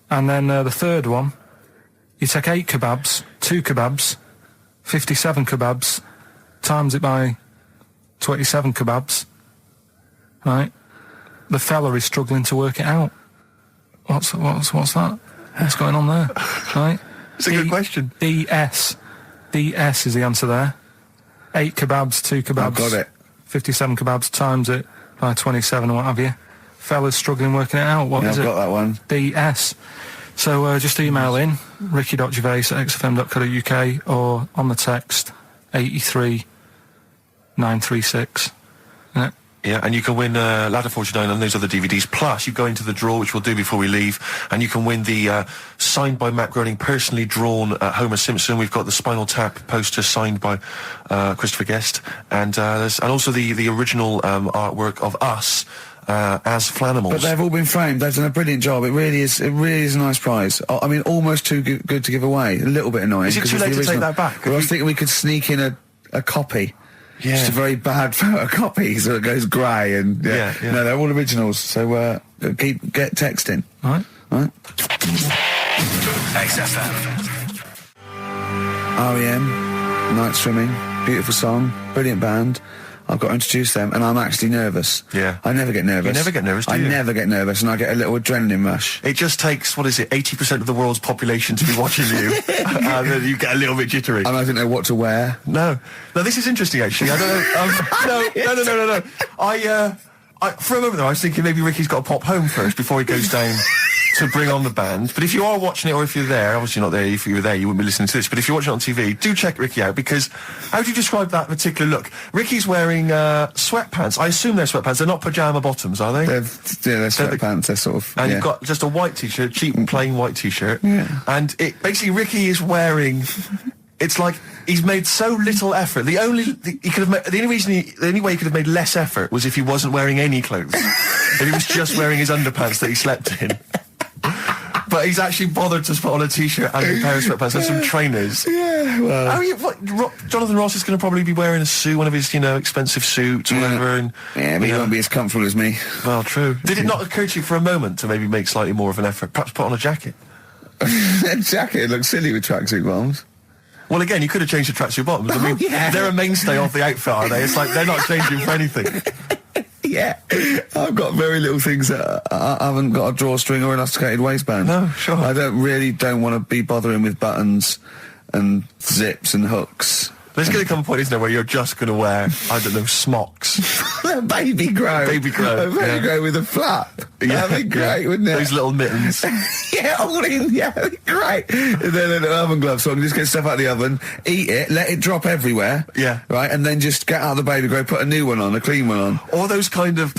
And then the third one, you take 8 kebabs, 2 kebabs, 57 kebabs, times it by 27 kebabs. Right? The fella is struggling to work it out. What's that? What's going on there? Right? It's a good question. DS. DS is the answer there. 8 kebabs, 2 kebabs. I've got it. 57 kebabs times it by 27 or what have you. Fellas struggling working it out. What is it? I've got that one. DS. So just email in ricky.gervais@xfm.co.uk or on the text 83936. Yeah. Yeah, and you can win Ladder 49 and those other DVDs. Plus, you go into the draw, which we'll do before we leave, and you can win the signed by Matt Groening, personally drawn Homer Simpson. We've got the Spinal Tap poster signed by Christopher Guest, and also the original artwork of us as Flanimals. But they've all been framed. They've done a brilliant job. It really is a nice prize. I mean, almost too good to give away. A little bit annoying. Is it too late to take that back? Well, I was thinking we could sneak in a copy. Yeah. Just a very bad photocopy, so it goes grey and Yeah. No, they're all originals. So get texting. All right. XFM. REM, Night Swimming, beautiful song, brilliant band. I've got to introduce them, and I'm actually nervous. Yeah. I never get nervous. You never get nervous, do you? I never get nervous, and I get a little adrenaline rush. It just takes, 80% of the world's population to be watching you, and then you get a little bit jittery. And I don't know what to wear. No, this is interesting, actually. I don't know. No. I for a moment there, I was thinking maybe Ricky's got to pop home first before he goes down to bring on the band. But if you are watching it, or if you're there, obviously not there, if you were there, you wouldn't be listening to this, but if you're watching it on TV, do check Ricky out, because how do you describe that particular look? Ricky's wearing sweatpants. I assume they're sweatpants. They're not pyjama bottoms, are they? They're sweatpants. They're sort of. And yeah. you've got just a white t-shirt, cheap and plain white t-shirt. Yeah. And basically Ricky is wearing, it's like he's made so little effort. The only way he could have made less effort was if he wasn't wearing any clothes. If he was just wearing his underpants that he slept in. But he's actually bothered to put on a t-shirt and a pair of sweatpants and some trainers. Yeah, well. Jonathan Ross is going to probably be wearing a suit, one of his, expensive suits or whatever. And, Yeah, but he won't be as comfortable as me. Well, true. Did it not occur to you for a moment to maybe make slightly more of an effort? Perhaps put on a jacket? That jacket looks silly with tracksuit bottoms. Well, again, you could have changed the tracksuit bottoms. I mean, yeah. They're a mainstay of the outfit, are they? It's like they're not changing for anything. Yeah, I've got very little things that I haven't got a drawstring or elasticated waistband. No, sure. I don't want to be bothering with buttons and zips and hooks. There's going to come a point, isn't there, where you're just going to wear, I don't know, smocks. A baby grow. Baby grow, A baby yeah. grow with a flap. That'd be great, wouldn't it? Those little mittens. Yeah, all in. Yeah, that'd be great. And then an oven glove, so I can just get stuff out of the oven, eat it, let it drop everywhere. Yeah. Right, and then just get out of the baby grow, put a new one on, a clean one on. Or those kind of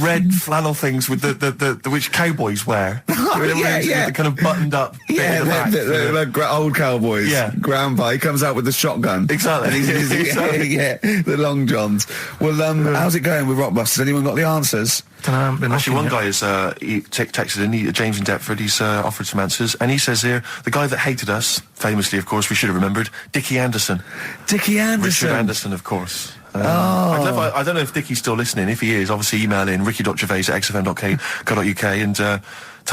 red flannel things with the which cowboys wear. With the kind of buttoned up bit Yeah, at the back. the old cowboys. Yeah. Grandpa, he comes out with the shotgun. Exactly. And yeah, the long johns. Well, how's it going with Rockbusters? Anyone got the answers? Actually, one guy has texted in, James in Deptford, he's offered some answers, and he says here, the guy that hated us, famously, of course, we should have remembered, Dickie Anderson. Dickie Anderson. Richard Anderson, of course. Oh. I don't know if Dickie's still listening. If he is, obviously email in ricky.gervais@xfm.co.uk and tell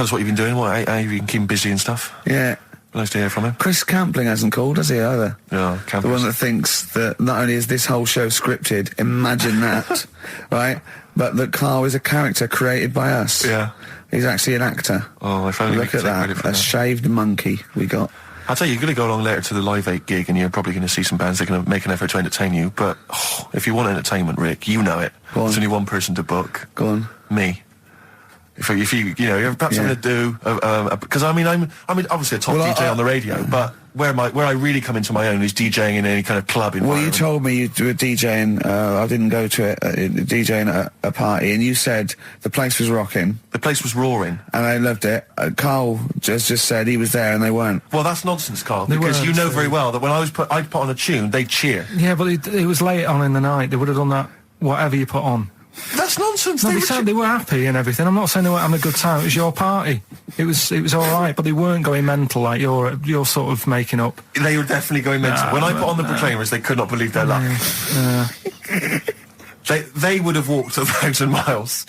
us what you've been doing, how you can keep him busy and stuff. Yeah. Nice to hear from him. Chris Campling hasn't called, has he, either? Yeah, The one that thinks that not only is this whole show scripted, imagine that, right, but that Karl is a character created by us. Yeah. He's actually an actor. Oh, if only we Look could at take that, credit for a that. shaved monkey we got. I'll tell you, you're going to go along later to the Live 8 gig and you're probably going to see some bands that are going to make an effort to entertain you, but if you want entertainment, Rick, you know it. Go on. There's only one person to book. Go on. Me. If you you're perhaps Yeah. something to do, because I'm obviously a top Well, DJ on the radio, but where I really come into my own is DJing in any kind of club Well, environment. you told me you were DJing, I didn't go to it, DJing at a party, and you said the place was rocking, The place was roaring. and I loved it. Karl just said he was there and they weren't. Well, that's nonsense, Carl, They because you weren't, know so- very well that when I'd put on a tune, they'd cheer. Yeah, but it was late on in the night. They would have done that whatever you put on. That's nonsense. No, They they would said they were happy and everything. I'm not saying they weren't having a good time. It was your party. It was all right, but they weren't going mental like you're sort of making up. They were definitely going mental. When I put on the Proclaimers, they could not believe their luck. They would have walked 1,000 miles.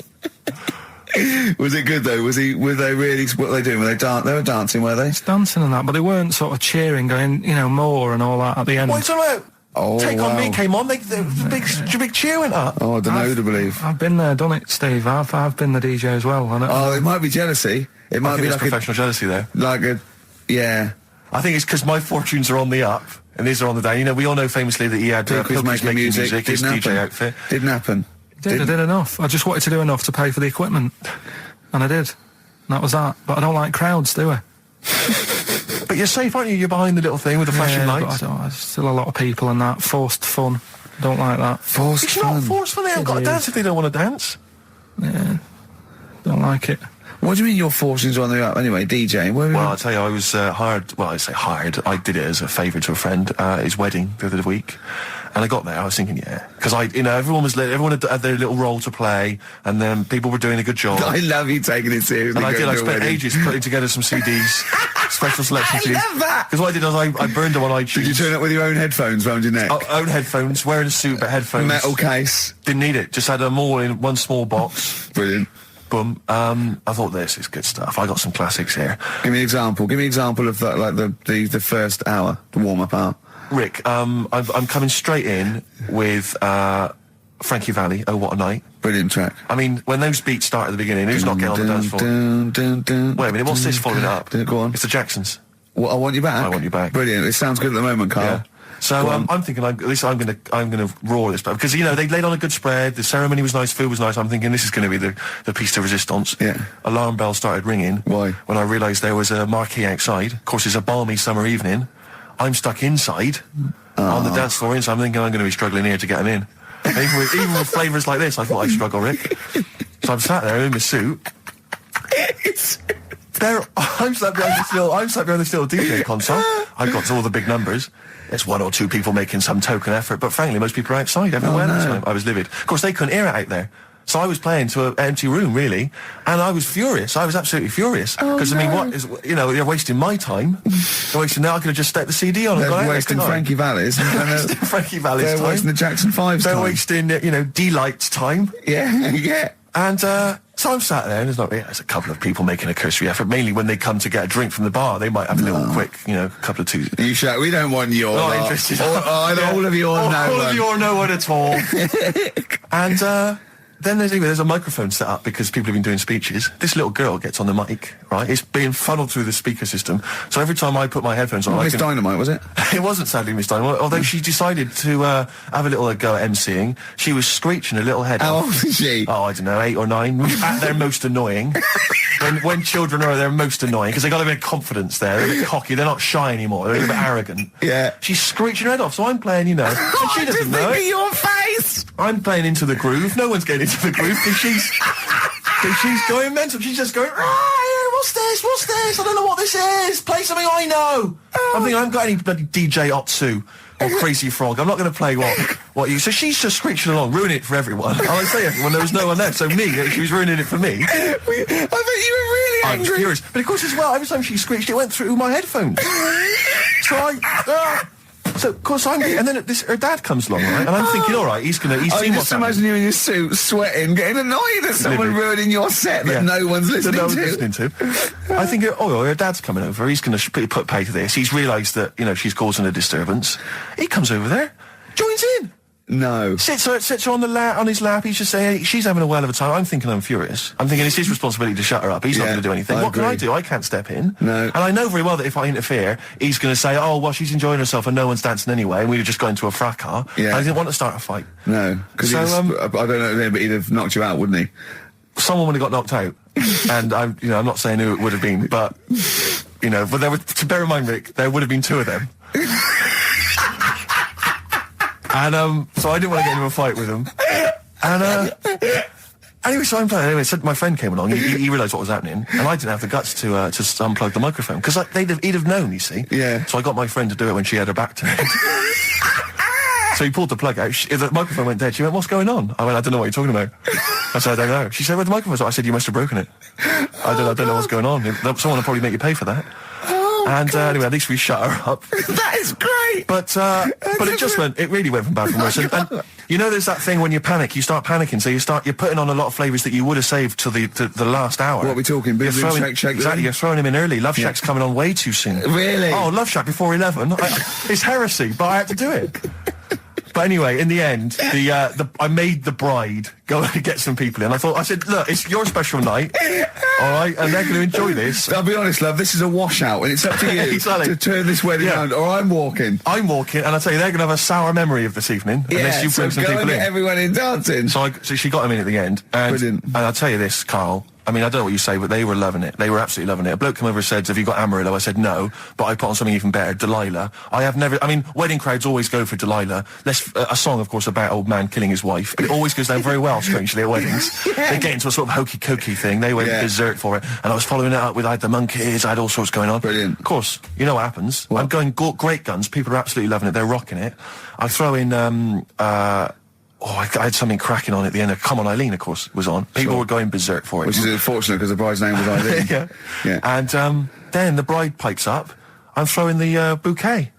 Was it good though? Were they really, what were they doing? They were dancing, were they? Dancing and that, but they weren't sort of cheering, going, more and all that at the end. What are you talking about? Oh, Take wow. On Me came on, the big cheer went up. Oh, I don't know who to believe. I've been there, done it, Steve. I've been the DJ as well. Oh, it might be jealousy. It I might think be there's like professional jealousy there. yeah. I think it's because my fortunes are on the up and his are on the down. You know, we all know famously that he had Pilkington making music. his Didn't DJ happen. outfit. Didn't happen. I did enough. I just wanted to do enough to pay for the equipment. And I did. And that was that. But I don't like crowds, do I? But you're safe, aren't you? You're behind the little thing with the flashing But lights. I don't. There's still a lot of people and that. Forced fun. Don't like that. Forced It's fun. not forceful. They haven't got to It dance is. if they don't want to dance. Yeah. Don't like it. What do you mean your fortunes are on the up? Anyway, DJ, where were Well, you? I'll tell you, I was hired. Well, I say hired. I did it as a favour to a friend. His wedding the other week, and I got there. I was thinking, yeah, because everyone had their little role to play, and then people were doing a good job. I love you taking it seriously. And I going did. I to a spent wedding. ages putting together some CDs, special selection I CDs. love that. Because what I did was I burned them on iTunes. Did you turn up with your own headphones round your neck? Own headphones, wearing a suit, but headphones. Metal case. Didn't need it. Just had them all in one small box. Brilliant. Boom. I thought this is good stuff. I got some classics here. Give me an example. Give me an example of that, like the first hour, the warm-up hour. Rick, I'm coming straight in with Frankie Valli. Oh, what a night! Brilliant track. I mean, when those beats start at the beginning, who's not getting on the dance floor? Wait a minute, what's this following up? Go on. It's the Jacksons. Well, I Want You Back? I Want You Back. Brilliant. It sounds good at the moment, Karl. Yeah. So I'm thinking, at least I'm gonna roar this, because they laid on a good spread. The ceremony was nice, food was nice. I'm thinking this is going to be the piece de resistance. Yeah. Alarm bell started ringing. Why? When I realised there was a marquee outside. Of course, it's a balmy summer evening. I'm stuck inside on the dance floor. So I'm thinking I'm going to be struggling here to get them in. Even with flavours like this, I thought I'd struggle, Rick. So I'm sat there in my suit. I'm sat behind this little DJ console. I've got all the big numbers. There's one or two people making some token effort, but frankly, most people are outside everywhere. no. I was livid. Of course, they couldn't hear it out there. So I was playing to an empty room, really, and I was furious. I was absolutely furious. Because, I mean, what is, they're wasting my time. They're wasting, now I could have just stuck the CD on and They're gone out there, wasting couldn't I? Frankie Valli's. Wasting Frankie Valli's They're time. wasting the Jackson 5's They're time. wasting, D-Light's time. Yeah, yeah. And so I'm sat there, and there's a couple of people making a cursory effort. Mainly when they come to get a drink from the bar, they might have a little quick, couple of twos. You shout, we don't want your Not lot. interested. All of you or no All one. of you or no one at all. And then there's a microphone set up because people have been doing speeches. This little girl gets on the mic, right? It's being funneled through the speaker system. So every time I put my headphones on, Miss Dynamite, was it? It wasn't sadly Miss Dynamite, although she decided to have a little go at MCing. She was screeching her little head How off. old is she? Oh, I don't know, 8 or 9. At their most annoying. when children are at their most annoying, because they got a bit of confidence there. They're a bit cocky. They're not shy anymore. They're a bit arrogant. Yeah. She's screeching her head off, so I'm playing, and she doesn't know it. your face! I'm playing into the groove. No one's getting into the groove because she's going mental. She's just going, what's this? What's this? I don't know what this is. Play something I know. I'm thinking I haven't got any bloody DJ Otsu or Crazy Frog. I'm not going to play what you. So she's just screeching along, ruining it for everyone. And I say everyone, there was no one there. So she was ruining it for me. I bet you were really I was angry. furious. But of course, as well, every time she screeched, it went through my headphones. So of course and then her dad comes along, right? And I'm thinking, all right, he's I seen can what's just happening. imagine you in your suit, sweating, getting annoyed at someone Livid. ruining your set that Yeah. no one's listening That no to. one's listening to. I think, her dad's coming over. He's going to put pay to this. He's realised that, she's causing a disturbance. He comes over there, joins in. No. Sits her on his lap. He's just saying, hey, she's having a whale of a time. I'm thinking I'm furious. I'm thinking it's his responsibility to shut her up. He's not Yeah, going to do anything. I What can I agree. do? I can't step in. No. And I know very well that if I interfere, he's going to say, oh, well, she's enjoying herself and no one's dancing anyway, and we'd have just got into a fracas. Yeah. I didn't want to start a fight. No. Because So, I don't know, but he'd have knocked you out, wouldn't he? Someone would have got knocked out. And I'm not saying who it would have been, but, but there would, to bear in mind, Rick, there would have been 2 of them. And so I didn't want to get into a fight with them. And anyway, so I'm playing. Anyway, so my friend came along. He realised what was happening, and I didn't have the guts to unplug the microphone because he'd have known. You see. Yeah. So I got my friend to do it when she had her back turned. So he pulled the plug out. The microphone went dead. She went, "What's going on?" I went, "I don't know what you're talking about." I said, "I don't know." She said, "Where's the microphone?" I said, "You must have broken it." I don't know what's going on. Someone will probably make you pay for that. And anyway, at least we shut her up. That is great! But it really went from bad to worse. And there's that thing when you panic, you start panicking, so you're putting on a lot of flavours that you would have saved to the last hour. What are we talking? Boom, boom, shake, shake, exactly, boom? you're throwing him in early. Love Shack's coming on way too soon. Really? Oh, Love Shack before 11. It's heresy, but I had to do it. But anyway, in the end, I made the bride go and get some people in. I said, look, it's your special night, all right, and they're going to enjoy this. I'll be honest, love, this is a washout, and it's up to you Exactly. to turn this wedding around, or I'm walking. I'm walking, and I tell you, they're going to have a sour memory of this evening unless you bring some go people and in. get everyone in dancing. So she got him in at the end, and Brilliant. I'll tell you this, Karl. I mean, I don't know what you say, but they were loving it. They were absolutely loving it. A bloke came over and said, have you got Amarillo? I said, no, but I put on something even better, Delilah. I mean, wedding crowds always go for Delilah. A song, of course, about old man killing his wife. It always goes down very well, strangely, at weddings. They get into a sort of hokey-cokey thing. They went berserk for it. And I was following it up with, I had the monkeys, I had all sorts going on. Brilliant. Of course, you know what happens. What? I'm going great guns. People are absolutely loving it. They're rocking it. I throw in, I had something cracking on at the end. Come On Eileen, of course, was on. People were going berserk for it. Which is unfortunate because the bride's name was Eileen. Yeah. And then the bride pipes up. I'm throwing the bouquet.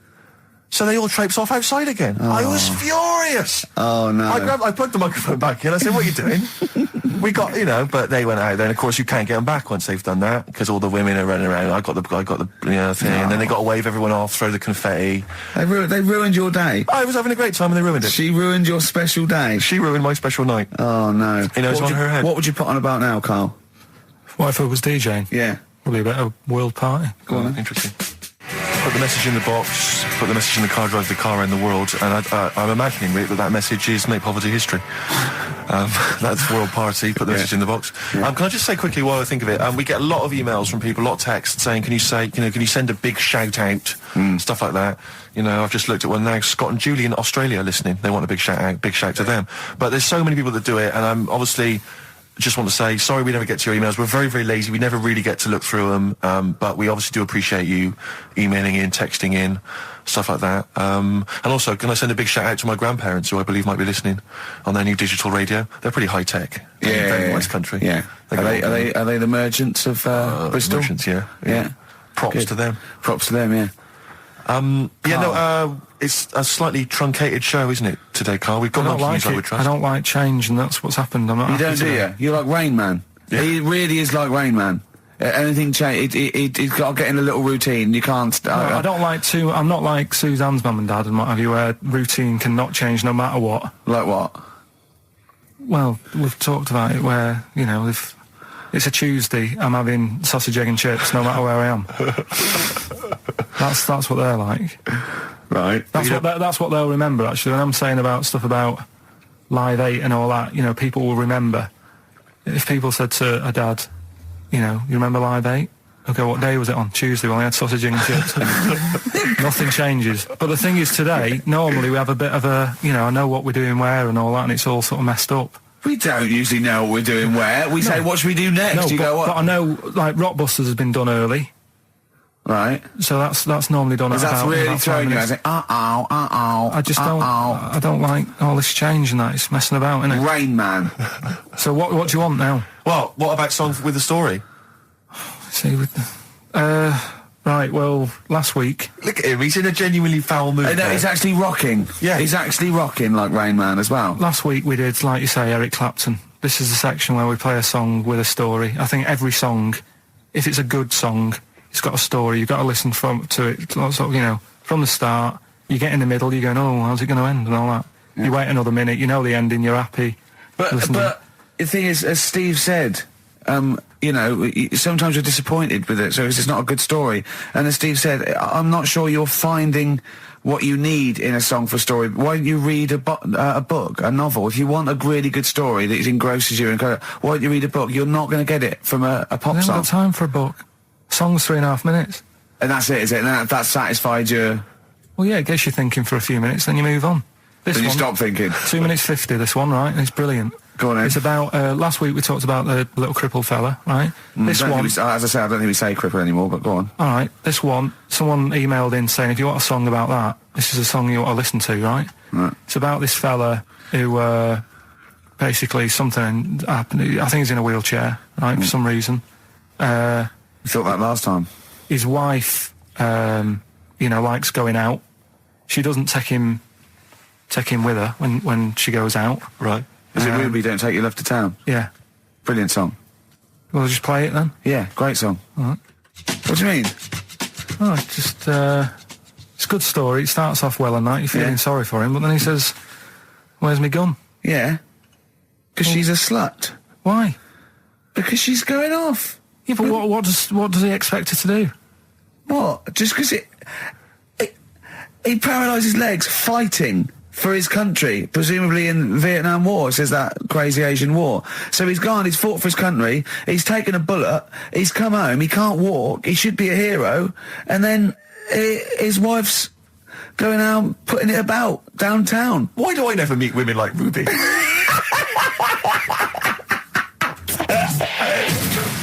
So they all traipse off outside again. I was furious. Oh, no. I plugged the microphone back in. I said, what are you doing? We got, but they went out. Then, of course, you can't get them back once they've done that because all the women are running around. I got the thing. And then they got to wave everyone off, throw the confetti. They ruined your day. I was having a great time and they ruined it. She ruined your special day. She ruined my special night. Oh, no. It's on her head. What would you put on about now, Karl? What if I was DJing? Yeah. Probably a bit of world party. Go on then. Interesting. Put the message in the box, put the message in the car, drive the car around the world, and I'm imagining, Rick, that message is make poverty history. That's world party, put the message in the box. Yeah. Can I just say quickly while I think of it, we get a lot of emails from people, a lot of texts saying, can you send a big shout out, stuff like that. I've just looked at one now, Scott and Julie in Australia listening, they want a big shout out, big shout to them. But there's so many people that do it, and I'm obviously just want to say, sorry we never get to your emails. We're very, very lazy. We never really get to look through them. But we obviously do appreciate you emailing in, texting in, stuff like that. And also, can I send a big shout out to my grandparents, who I believe might be listening on their new digital radio? They're pretty high tech. Very nice country. Yeah. Are they the merchants of Bristol? Merchants, yeah. Props Good. to them. Props to them, yeah. It's a slightly truncated show, isn't it, today, Karl? We've got I don't monkey like news, I would it. trust. I don't like change, and that's what's happened. I'm not You happy don't, do today. you? You're like Rain Man. Yeah. He really is like Rain Man. Anything change, he's got to get in a little routine. You can't. I don't like to. I'm not like Suzanne's mum and dad and what have you, where routine cannot change no matter what. Like what? Well, we've talked about it where, if it's a Tuesday, I'm having sausage, egg and chips no matter where I am. That's what they're like. Right. That's what they'll remember, actually. When I'm saying about stuff about Live 8 and all that, people will remember. If people said to a dad, you remember Live 8? Okay, what day was it on? Tuesday, when we had sausage, egg and chips. Nothing changes. But the thing is, today, normally we have a bit of a, I know what we're doing where and all that, and it's all sort of messed up. We don't usually know what we're doing where. We say, what should we do next? No, Go, what? but I know, like, Rockbusters has been done early. Right. So that's normally done at Because that's about really 5 throwing you. I minutes. say, I just I don't like all this change and that. It's messing about, isn't it? Rain Man. So what do you want now? Well, what about Song with the Story? See, right, well, last week... Look at him, he's in a genuinely foul mood. No, there. he's actually rocking. Yeah. He's actually rocking like Rain Man as well. Last week we did, like you say, Eric Clapton. This is the section where we play a song with a story. I think every song, if it's a good song, it's got a story. You've got to listen to it, sort of, from the start. You get in the middle, you're going, oh, how's it going to end and all that. Yeah. You wait another minute, you know the ending, you're happy. But the thing is, as Steve said, sometimes you're disappointed with it, so it's just not a good story. And as Steve said, I'm not sure you're finding what you need in a song for a story. Why don't you read a book, a novel? If you want a really good story that engrosses you, why don't you read a book? You're not going to get it from a pop I haven't song. got time for a book. Song's 3.5 minutes. And that's it, is it? And that satisfied you? Well, yeah, it gets you thinking for a few minutes, then you move on. This Then you one, stop thinking. 2 minutes 50, this one, right? And it's brilliant. Go on then. It's about, last week we talked about the little crippled fella, right? This one... as I say, I don't think we say cripple anymore, but go on. Alright, this one, someone emailed in saying, if you want a song about that, this is a song you ought to listen to, right? Right. It's about this fella who, basically something happened. I think he's in a wheelchair, right, for some reason. You thought that last time. His wife, likes going out. She doesn't take him with her when she goes out. Right. Is it Ruby, Don't Take Your Love to Town? Yeah. Brilliant song. We'll just play it then? Yeah, great song. All right. What do you mean? Oh, just, it's a good story. It starts off well and that, you're feeling sorry for him, but then he says, where's my gun? Yeah. Because she's a slut. Why? Because she's going off. Yeah, but what does he expect her to do? What? Just because he paralysed his legs fighting for his country, presumably in the Vietnam War, says that crazy Asian war. So he's gone, he's fought for his country, he's taken a bullet, he's come home, he can't walk, he should be a hero, and then his wife's going out putting it about downtown. Why do I never meet women like Ruby?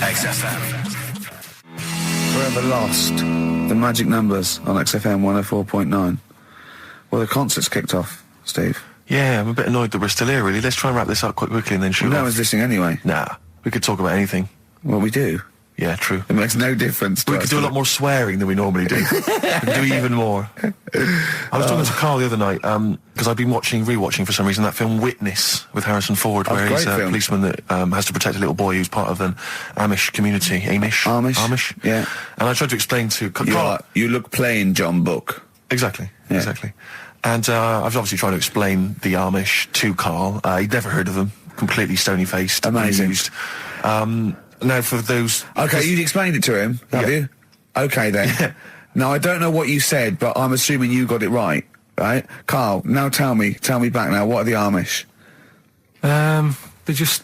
XFM. Forever Lost, the magic numbers on XFM 104.9. Well, the concert's kicked off, Steve. Yeah, I'm a bit annoyed that we're still here, really. Let's try and wrap this up quite quickly and then shoot No off. one's listening anyway. Nah, we could talk about anything. Well, we do. Yeah, true. It makes no difference to We us, could do a does lot more swearing than we normally do. We could do even more. I was talking to Karl the other night, because I've been rewatching for some reason that film Witness with Harrison Ford, where he's a policeman that has to protect a little boy who's part of an Amish community. Amish? Yeah. And I tried to explain to Karl... You look plain, John Book. Exactly, Yeah. exactly. And I was obviously trying to explain the Amish to Karl. He'd never heard of them. Completely stony-faced. Amazing. Amused. Now, for those... Okay, you explained it to him, have Yeah. you? Okay, then. Yeah. Now, I don't know what you said, but I'm assuming you got it right, right? Karl, now tell me back now, what are the Amish? They're just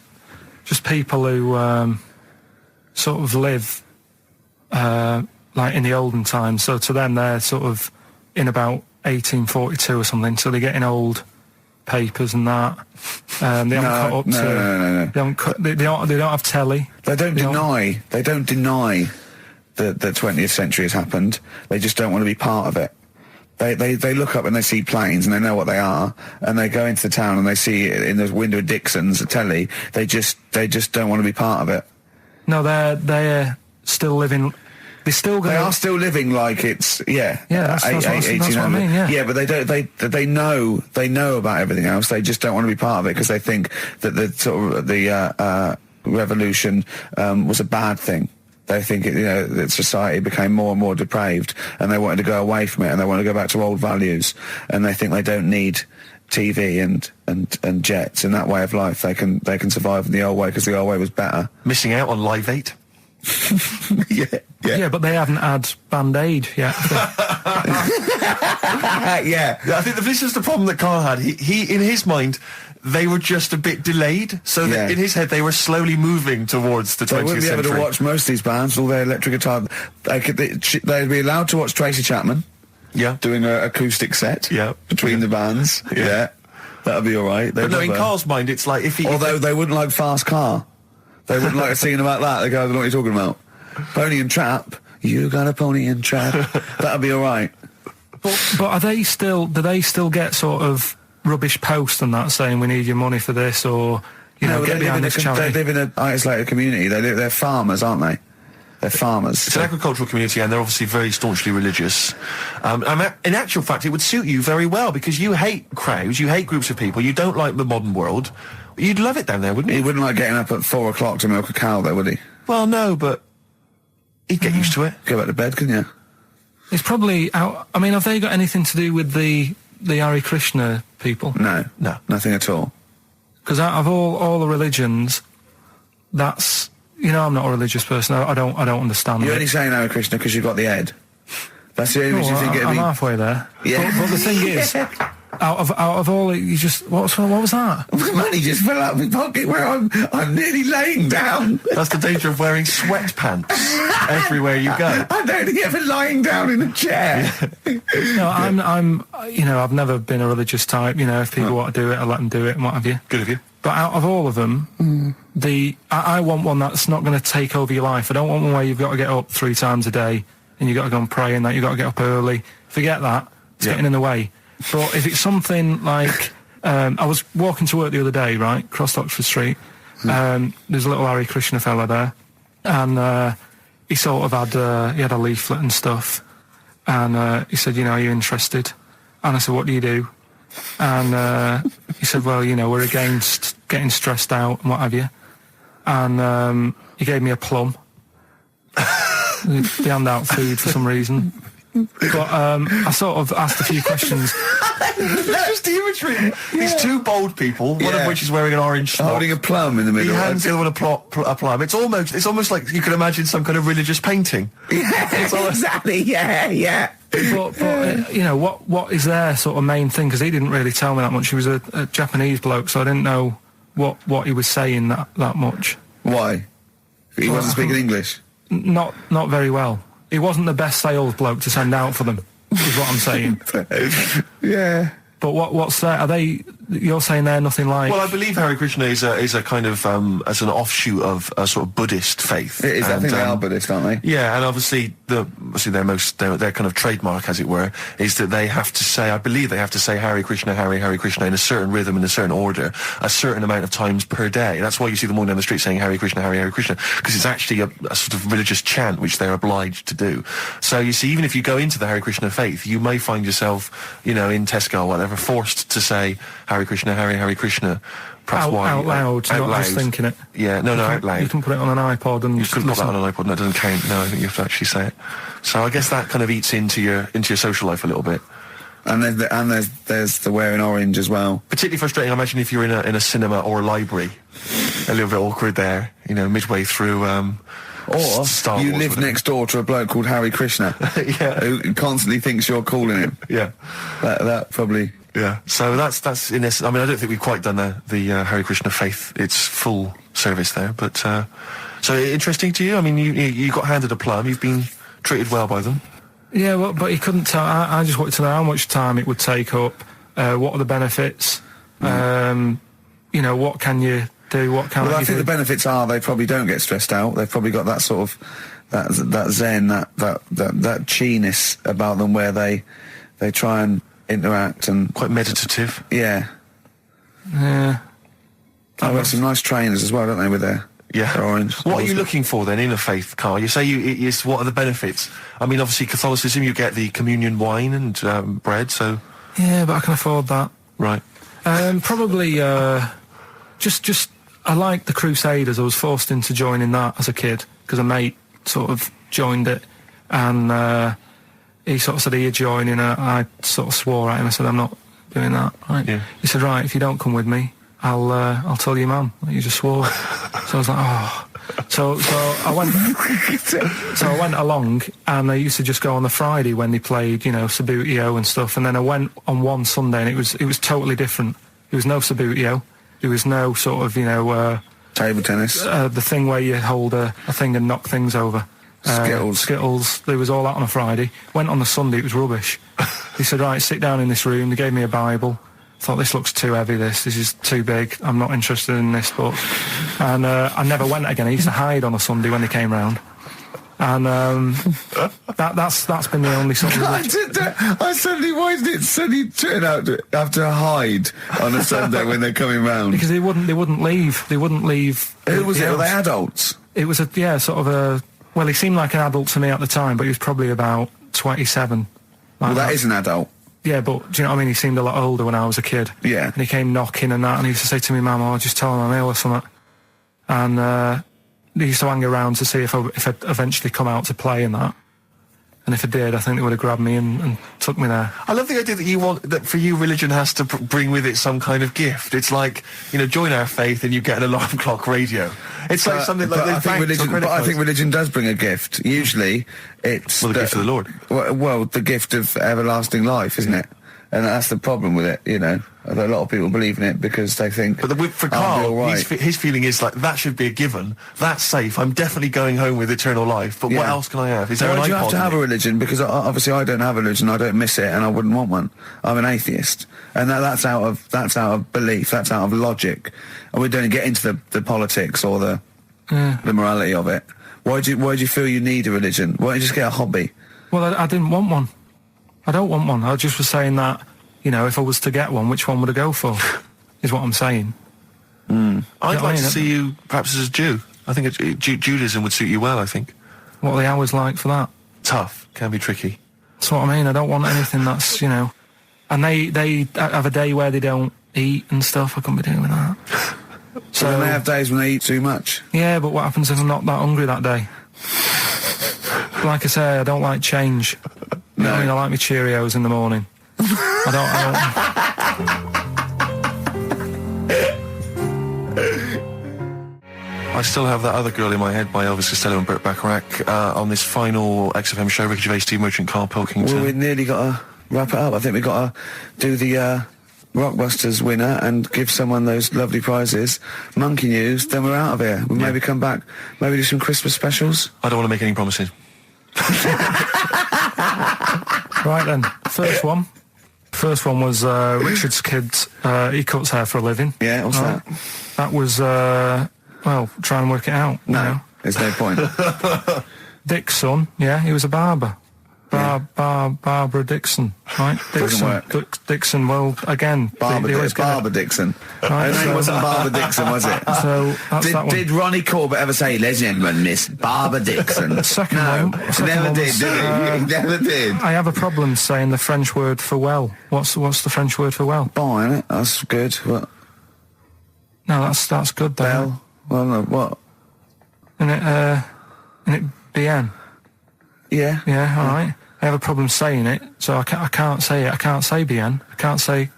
people who sort of live like in the olden times. So to them, they're sort of in about 1842 or something. So they're getting old papers and that. They haven't cut up to. No. They haven't cut. They don't have telly. They don't deny that the 20th century has happened. They just don't want to be part of it. They look up and they see planes and they know what they are, and they go into the town and they see it in the window of Dixon's, a telly. They just don't want to be part of it. No, they're still living. They are still living like it's that's what I mean. Yeah, but they know about everything else. They just don't want to be part of it because they think that the sort of the revolution was a bad thing. They think that society became more and more depraved, and they wanted to go away from it, and they want to go back to old values, and they think they don't need TV and jets and that way of life. They can survive in the old way because the old way was better. Missing out on Live 8. Yeah, but they haven't had Band-Aid yet. Yeah. I think this is the problem that Karl had. He in his mind, they were just a bit delayed, so that in his head they were slowly moving towards the 20th century. They wouldn't be able to watch most of these bands, all their electric guitar. They'd be allowed to watch Tracy Chapman. Yeah. Doing an acoustic set. Yeah. Between the bands. Yeah. That'd be all right. But no, in Karl's mind, it's like if he... Although they wouldn't like Fast Car. They wouldn't like singing about that. They go, I don't know what you're talking about. Pony and Trap. You got a pony and trap. That'd be all right. But are they still? Do they still get sort of rubbish posts and that saying we need your money for this, or get behind this charity? They live in an isolated community. They're farmers, aren't they? They're farmers. It's an agricultural community, and they're obviously very staunchly religious. In actual fact, it would suit you very well because you hate crowds, you hate groups of people, you don't like the modern world. You'd love it down there, wouldn't you? He wouldn't like getting up at 4 o'clock to milk a cow, though, would he? Well, no, but he'd get used to it. Go back to bed, couldn't you? It's probably out. I mean, have they got anything to do with the Hare Krishna people? No, nothing at all. Because out of all the religions, that's I'm not a religious person. I don't understand. You're it. only saying Hare Krishna because you've got the head. That's the only reason you think it'd I'm be... halfway there. Yeah. But the thing is, out of all, you just what was that? Money just fell out of my pocket where I'm nearly laying down. That's the danger of wearing sweatpants everywhere you go. I'm only ever lying down in a chair. No, I'm I've never been a religious type. If people want to do it, I let them do it and what have you. Good of you. But out of all of them, I want one that's not going to take over your life. I don't want one where you've got to get up 3 times a day and you've got to go and pray and that you've got to get up early. Forget that. It's getting in the way. But if it's something like... I was walking to work the other day, right, crossed Oxford Street. There's a little Hare Krishna fella there. And he sort of had... he had a leaflet and stuff. And he said, are you interested? And I said, what do you do? And he said, well, we're against getting stressed out and what have you. And he gave me a plum. They hand out food for some reason. But I sort of asked a few questions. Just the imagery. These two bold people, one of which is wearing an orange smock. Holding a plum in the middle. He hands the other one a plum. It's almost like you could imagine some kind of religious painting. Exactly. Yeah. But you know, what is their sort of main thing? Because he didn't really tell me that much. He was a Japanese bloke, so I didn't know what he was saying that much. Why? He wasn't speaking English. Not very well. He wasn't the best sales bloke to send out for them, is what I'm saying. Yeah. But what's that? Are they? You're saying they're nothing like? Well, I believe Hare Krishna is a kind of as an offshoot of a sort of Buddhist faith. It is. I think they are Buddhist, aren't they? Yeah, and obviously their kind of trademark, as it were, is that they have to say. I believe they have to say Hare Krishna, Hare Krishna in a certain rhythm, in a certain order, a certain amount of times per day. That's why you see them walking down the street saying Hare Krishna, Hare Krishna, because it's actually a sort of religious chant which they're obliged to do. So you see, even if you go into the Hare Krishna faith, you may find yourself, in Tesco or whatever, forced to say Hare Krishna, Hare Krishna. Perhaps out loud, not just thinking it. Yeah, no, out loud. You can put it on an iPod and you can put that on an iPod. No, it doesn't count. No, I think you have to actually say it. So I guess that kind of eats into your social life a little bit. And there's the wearing orange as well. Particularly frustrating, I imagine, if you're in a cinema or a library. A little bit awkward there, midway through. Or Star you Wars, live next door to a bloke called Hare Krishna, who constantly thinks you're calling him. Yeah, that probably. Yeah, so that's in essence. I mean, I don't think we've quite done the Hare Krishna faith its full service there, but so interesting to you. I mean, you got handed a plum. You've been treated well by them. Yeah, well, but he couldn't tell. I just wanted to know how much time it would take up. What are the benefits? What can you do? What can I think the benefits are they probably don't get stressed out. They've probably got that sort of that zen, that chi-ness about them where they try and interact and quite meditative. Yeah. I've got some nice trainers as well, don't they, with their orange. What are you looking for then in a faith, Karl? You say what are the benefits? I mean, obviously Catholicism, you get the communion wine and bread, so... Yeah, but I can afford that. Right. Probably, just I like the Crusaders. I was forced into joining that as a kid, because a mate sort of joined it, and he sort of said, "Are you joining?" I sort of swore at him. I said, "I'm not doing that." Right? Yeah. He said, "Right, if you don't come with me, I'll tell your mum that you just swore." So I was like, "Oh." So I went. So I went along, and I used to just go on the Friday when they played, Sabutio and stuff. And then I went on one Sunday, and it was totally different. There was no Sabutio. There was no sort of table tennis. The thing where you hold a thing and knock things over. Skittles. There was all that on a Friday. Went on the Sunday, it was rubbish. He said, "Right, sit down in this room." They gave me a Bible. Thought, this looks too heavy, this is too big, I'm not interested in this book. And I never went again. I used to hide on a Sunday when they came round. And that's been the only sort of... I suddenly, why did it suddenly turn out to have to hide on a Sunday when they're coming round? Because they wouldn't leave. Who was it? Were they adults? It was well, he seemed like an adult to me at the time, but he was probably about 27. Well, that is an adult. Yeah, but do you know what I mean? He seemed a lot older when I was a kid. Yeah. And he came knocking and that, and he used to say to me, "Mum, I'll just tell him I'm ill or something." And he used to hang around to see if I'd eventually come out to play and that. And if I did, I think they would have grabbed me and took me there. I love the idea that for you, religion has to bring with it some kind of gift. It's like, join our faith and you get an alarm clock radio. It's like something like I think religion does bring a gift. Usually, it's the gift of the Lord. Well, the gift of everlasting life, isn't it? And that's the problem with it, A lot of people believe in it because they think... But for Karl, his feeling is like, that should be a given. That's safe. I'm definitely going home with eternal life. But what else can I have? Is there an iPod? You have to have a religion? Because obviously I don't have a religion. I don't miss it, and I wouldn't want one. I'm an atheist. And that's out of belief. That's out of logic. And we don't get into the politics or the morality of it. Why do you feel you need a religion? Why don't you just get a hobby? Well, I didn't want one. I don't want one. I just was saying that, if I was to get one, which one would I go for? Is what I'm saying. I'd like to see you perhaps as a Jew. I think Judaism would suit you well, I think. What are the hours like for that? Tough. Can be tricky. That's what I mean. I don't want anything that's, And they have a day where they don't eat and stuff. I couldn't be doing that. So then they have days when they eat too much. Yeah, but what happens if I'm not that hungry that day? like I say, I don't like change. You know what I mean? I like my Cheerios in the morning. I still have that other girl in my head by Elvis Costello and Burt Bacharach on this final XFM show. Ricky Gervais, Steve Merchant, Karl Pilkington. Well, we nearly got to wrap it up. I think we've got to do the Rockbusters winner and give someone those lovely prizes. Monkey News, then we're out of here. We'll maybe come back, maybe do some Christmas specials. I don't want to make any promises. Right then, first one was Richard's kids. He cuts hair for a living. Yeah, what's that? That was, well, try and work it out. No, you know. there's no point. Dick's son, yeah, he was a barber. Barbara Dixon, right? Doesn't work. Dixon, well, again, Barbara Dixon. Right, Her name wasn't Barbara Dixon, was it? So that's that one. Did Ronnie Corbett ever say, ladies and gentlemen, Miss Barbara Dixon? Second no, one. Never did he? Never did. I have a problem saying the French word for well. What's the French word for well? Bon, isn't it? That's good. What? No, that's good though. Bell? Well, no, what? Isn't it bien? Yeah. Yeah, all right. I have a problem saying it, so I can't say it. I can't say bien. I can't say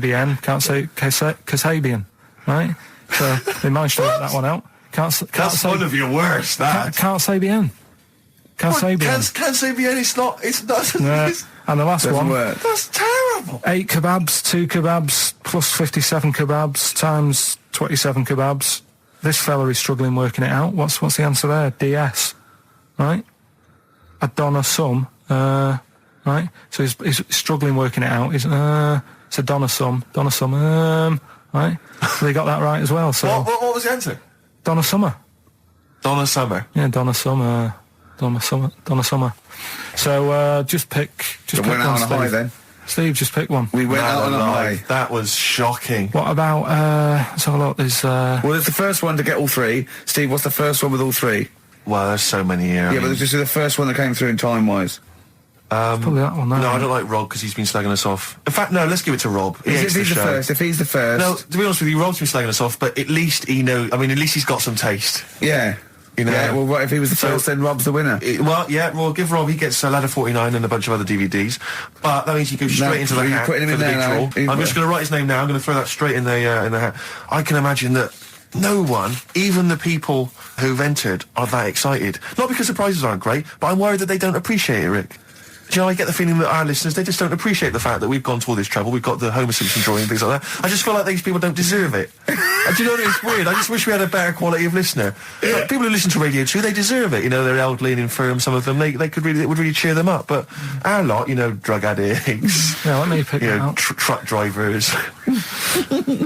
bien. Can't say Kasabian, right? So they managed to work that one out. Can't That's say, one of your worst, that. Can't say bien. Can't say bien. Can't say bien, it's not. Yeah. And the last one. Work. That's terrible. 8 kebabs, 2 kebabs, plus 57 kebabs, times 27 kebabs. This fella is struggling working it out. What's the answer there? DS. Right? A Donna sum. Right? So he's struggling working it out. It's a Donna sum. Right? So they got that right as well. So What was the answer? Donna Summer. Donna Summer. Yeah, Donna Summer. So just pick went one, out on a high Steve. then. Steve, just pick one. We went out on a high. That was shocking. What about let's have a look. There's Well, it's the first one to get all three. Steve, what's the first one with all three? Well, there's so many here. Yeah, but it's just the first one that came through in time-wise. probably that one. No, I don't like Rob because he's been slagging us off. In fact, no, let's give it to Rob. He If hates he's the show. first, if he's the first... No, to be honest with you, Rob's been slagging us off, but at least he knows. I mean, at least he's got some taste. Yeah. You know? Yeah, well, what if he was the first, then Rob's the winner? Well, yeah, well, give Rob, he gets Ladder 49 and a bunch of other DVDs, but that means he goes straight into the you're hat putting him for in the big there now. draw. I'm just going to write his name now, I'm going to throw that straight in the hat. I can imagine that no one, even the people who've entered, are that excited. Not because the prizes aren't great, but I'm worried that they don't appreciate it, Rick. Do you know, I get the feeling that our listeners, they just don't appreciate the fact that we've gone to all this trouble. We've got the Homer Simpson drawing and things like that. I just feel like these people don't deserve it. Do you know what? It's weird. I just wish we had a better quality of listener. Like, people who listen to Radio 2, they deserve it. You know, they're elderly and infirm, some of them. It would really cheer them up. But our lot, you know, drug addicts. Yeah, let me pick that out. Truck drivers.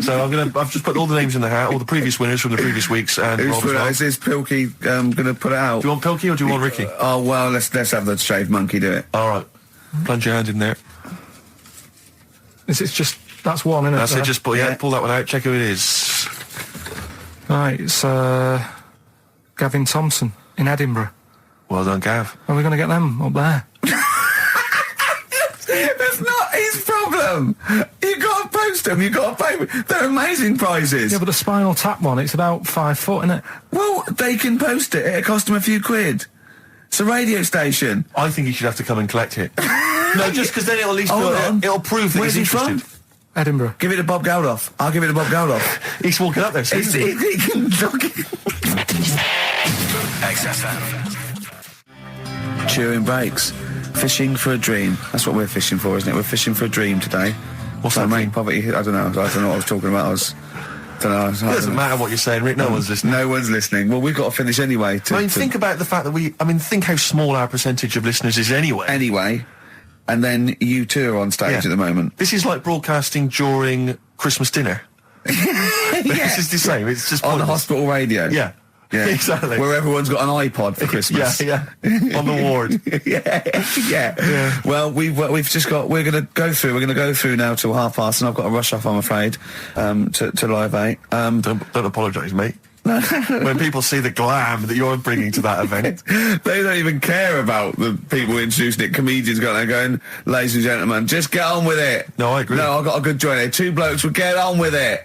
So I've just put all the names in the hat, all the previous winners from the previous weeks, and Rob as well. Is this Pilky going to put it out? Do you want Pilky or do you want Ricky? Oh, well, let's have the shaved monkey do it. All right. Plunge your hand in there. Is it just... That's one, isn't it? That's it, just pull that one out, check who it is. Right, it's Gavin Thompson in Edinburgh. Well done, Gav. Are we going to get them up there? That's not his problem. You got to post them. You got to pay. They're amazing prizes. Yeah, but the Spinal Tap one, it's about 5 foot, isn't it? Well, they can post it. It'll cost them a few quid. It's a radio station. I think he should have to come and collect it. No, just because then it'll at least it'll prove that Where's he's he interested. from? Edinburgh. Give it to Bob Geldof. I'll give it to Bob Geldof. He's walking up there. He can jog it. XFM. Chewing breaks. Fishing for a dream. That's what we're fishing for, isn't it? We're fishing for a dream today. What's that that mean? dream? Poverty. I don't know what I was talking about. It doesn't matter what you're saying, Rick. No one's listening. No one's listening. Well, we've got to finish anyway. Think about the fact that think how small our percentage of listeners is anyway. Anyway, and then you two are on stage at the moment. This is like broadcasting during Christmas dinner. This is the same. It's just on the pointless. hospital radio. Yeah. Yeah, exactly. Where everyone's got an iPod for Christmas. Yeah. On the ward. yeah. Well, we're going to go through now till 5:30, and I've got to rush off, I'm afraid, to Live 8. Don't apologise, mate. When people see the glam that you're bringing to that event, they don't even care about the people introducing it. Comedians going, ladies and gentlemen, just get on with it. No, I agree. No, I've got a good joint here. Two blokes will get on with it.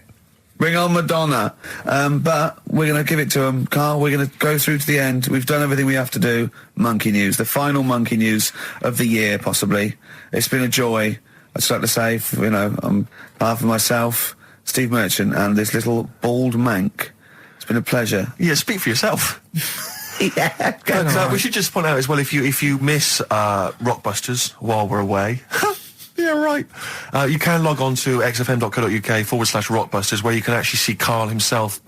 Bring on Madonna. But we're going to give it to him, Karl. We're going to go through to the end. We've done everything we have to do. Monkey news, the final monkey news of the year, possibly. It's been a joy. I'd just like to say, on behalf of myself, Steve Merchant, and this little bald mank, it's been a pleasure. Yeah, speak for yourself. Yeah. But, we should just point out as well, if you miss Rockbusters while we're away, yeah, right. You can log on to xfm.co.uk/Rockbusters, where you can actually see Karl himself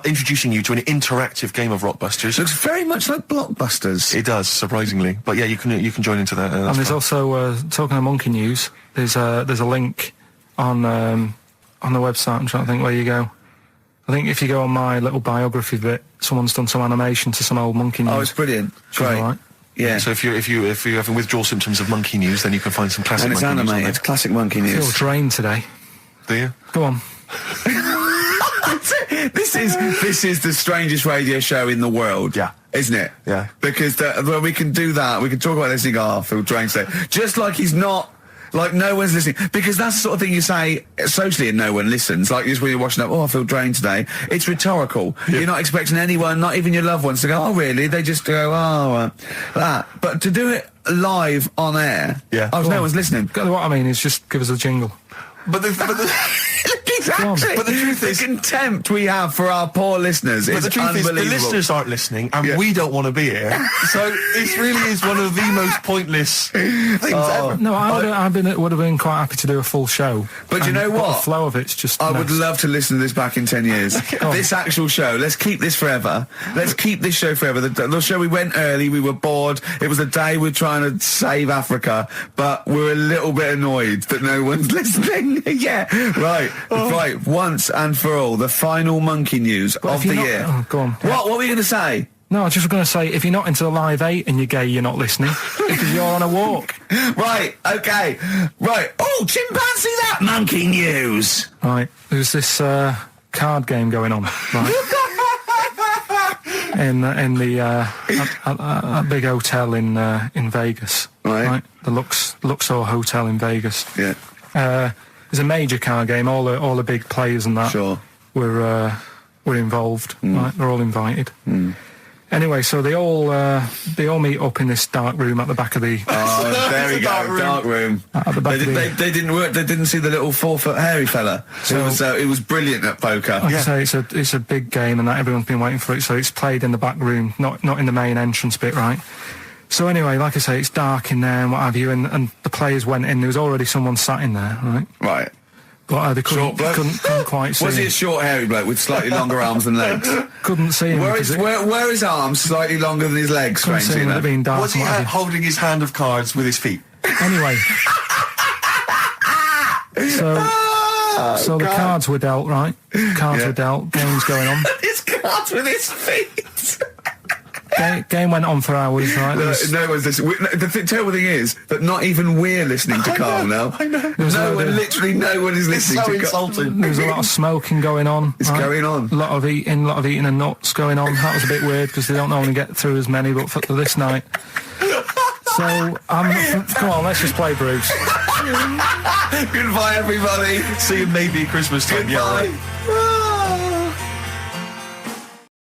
introducing you to an interactive game of Rockbusters. Looks very much like Blockbusters. It does, surprisingly. But yeah, you can join into that. And there's also talking of monkey news. There's a link on the website. I'm trying to think where you go. I think if you go on my little biography bit, someone's done some animation to some old monkey news. Oh, it's brilliant. Great. Right. Yeah. So if you're having withdrawal symptoms of monkey news, then you can find some classic. And it's monkey animated. news It's classic monkey I feel news. drained today. Do you? Go on. This is the strangest radio show in the world. Yeah. Isn't it? Yeah. Because when we can do that, we can talk about this and go, I feel drained today. Just like he's not. Like, no one's listening. Because that's the sort of thing you say socially and no one listens. Like, just when you're watching up, I feel drained today. It's rhetorical. Yeah. You're not expecting anyone, not even your loved ones, to go, oh, really? They just go, that. But to do it live on air, no one's listening. What I mean is just give us a jingle. But the exactly. But the truth is, the contempt we have for our poor listeners is unbelievable. The listeners aren't listening, and we don't want to be here. So this really is one of the most pointless things ever. No, would have been quite happy to do a full show. But you know what? The flow of it's just. I would love to listen to this back in 10 years. This actual show. Let's keep this forever. Let's keep this show forever. The show we went early. We were bored. It was a day we're trying to save Africa, but we're a little bit annoyed that no one's listening. Yeah, right. Right, once and for all, the final monkey news of the year. Oh, go on. What were you going to say? No, I was just going to say, if you're not into the Live 8 and you're gay, you're not listening, because you're on a walk. Right, okay. Right. Oh, chimpanzee that monkey news. Right, there's this card game going on, right? in the big hotel in Vegas. Right. The Luxor Hotel in Vegas. Yeah. It's a major card game. All the big players and that were involved. Right, they're all invited. Anyway, so they all meet up in this dark room at the back of the. Oh, there we go, dark room. At the back they didn't work. They didn't see the little 4-foot hairy fella. So it was brilliant at poker. Like I say, it's a big game, and that everyone's been waiting for it. So it's played in the back room, not in the main entrance bit, right? So anyway, like I say, it's dark in there and what have you, and the players went in. There was already someone sat in there, right? Right. But they couldn't quite see Was him. he a short, hairy bloke with slightly longer arms than legs? Couldn't see him. Where his arms slightly longer than his legs, strangely enough? Been dark. Was he holding his hand of cards with his feet? Anyway. So the cards were dealt, right? Cards were dealt. Game's going on. His cards with his feet. Game went on for hours, right? No one's listening. The terrible thing is that not even we're listening to Karl now. I know. Literally no one is listening to Karl. There was a lot of smoking going on. It's going on. A lot of eating and nuts going on. That was a bit weird because they don't normally get through as many, but for this night. So, come on, let's just play Bruce. Goodbye, everybody. See you maybe at Christmas time. Goodbye. Yeah, right.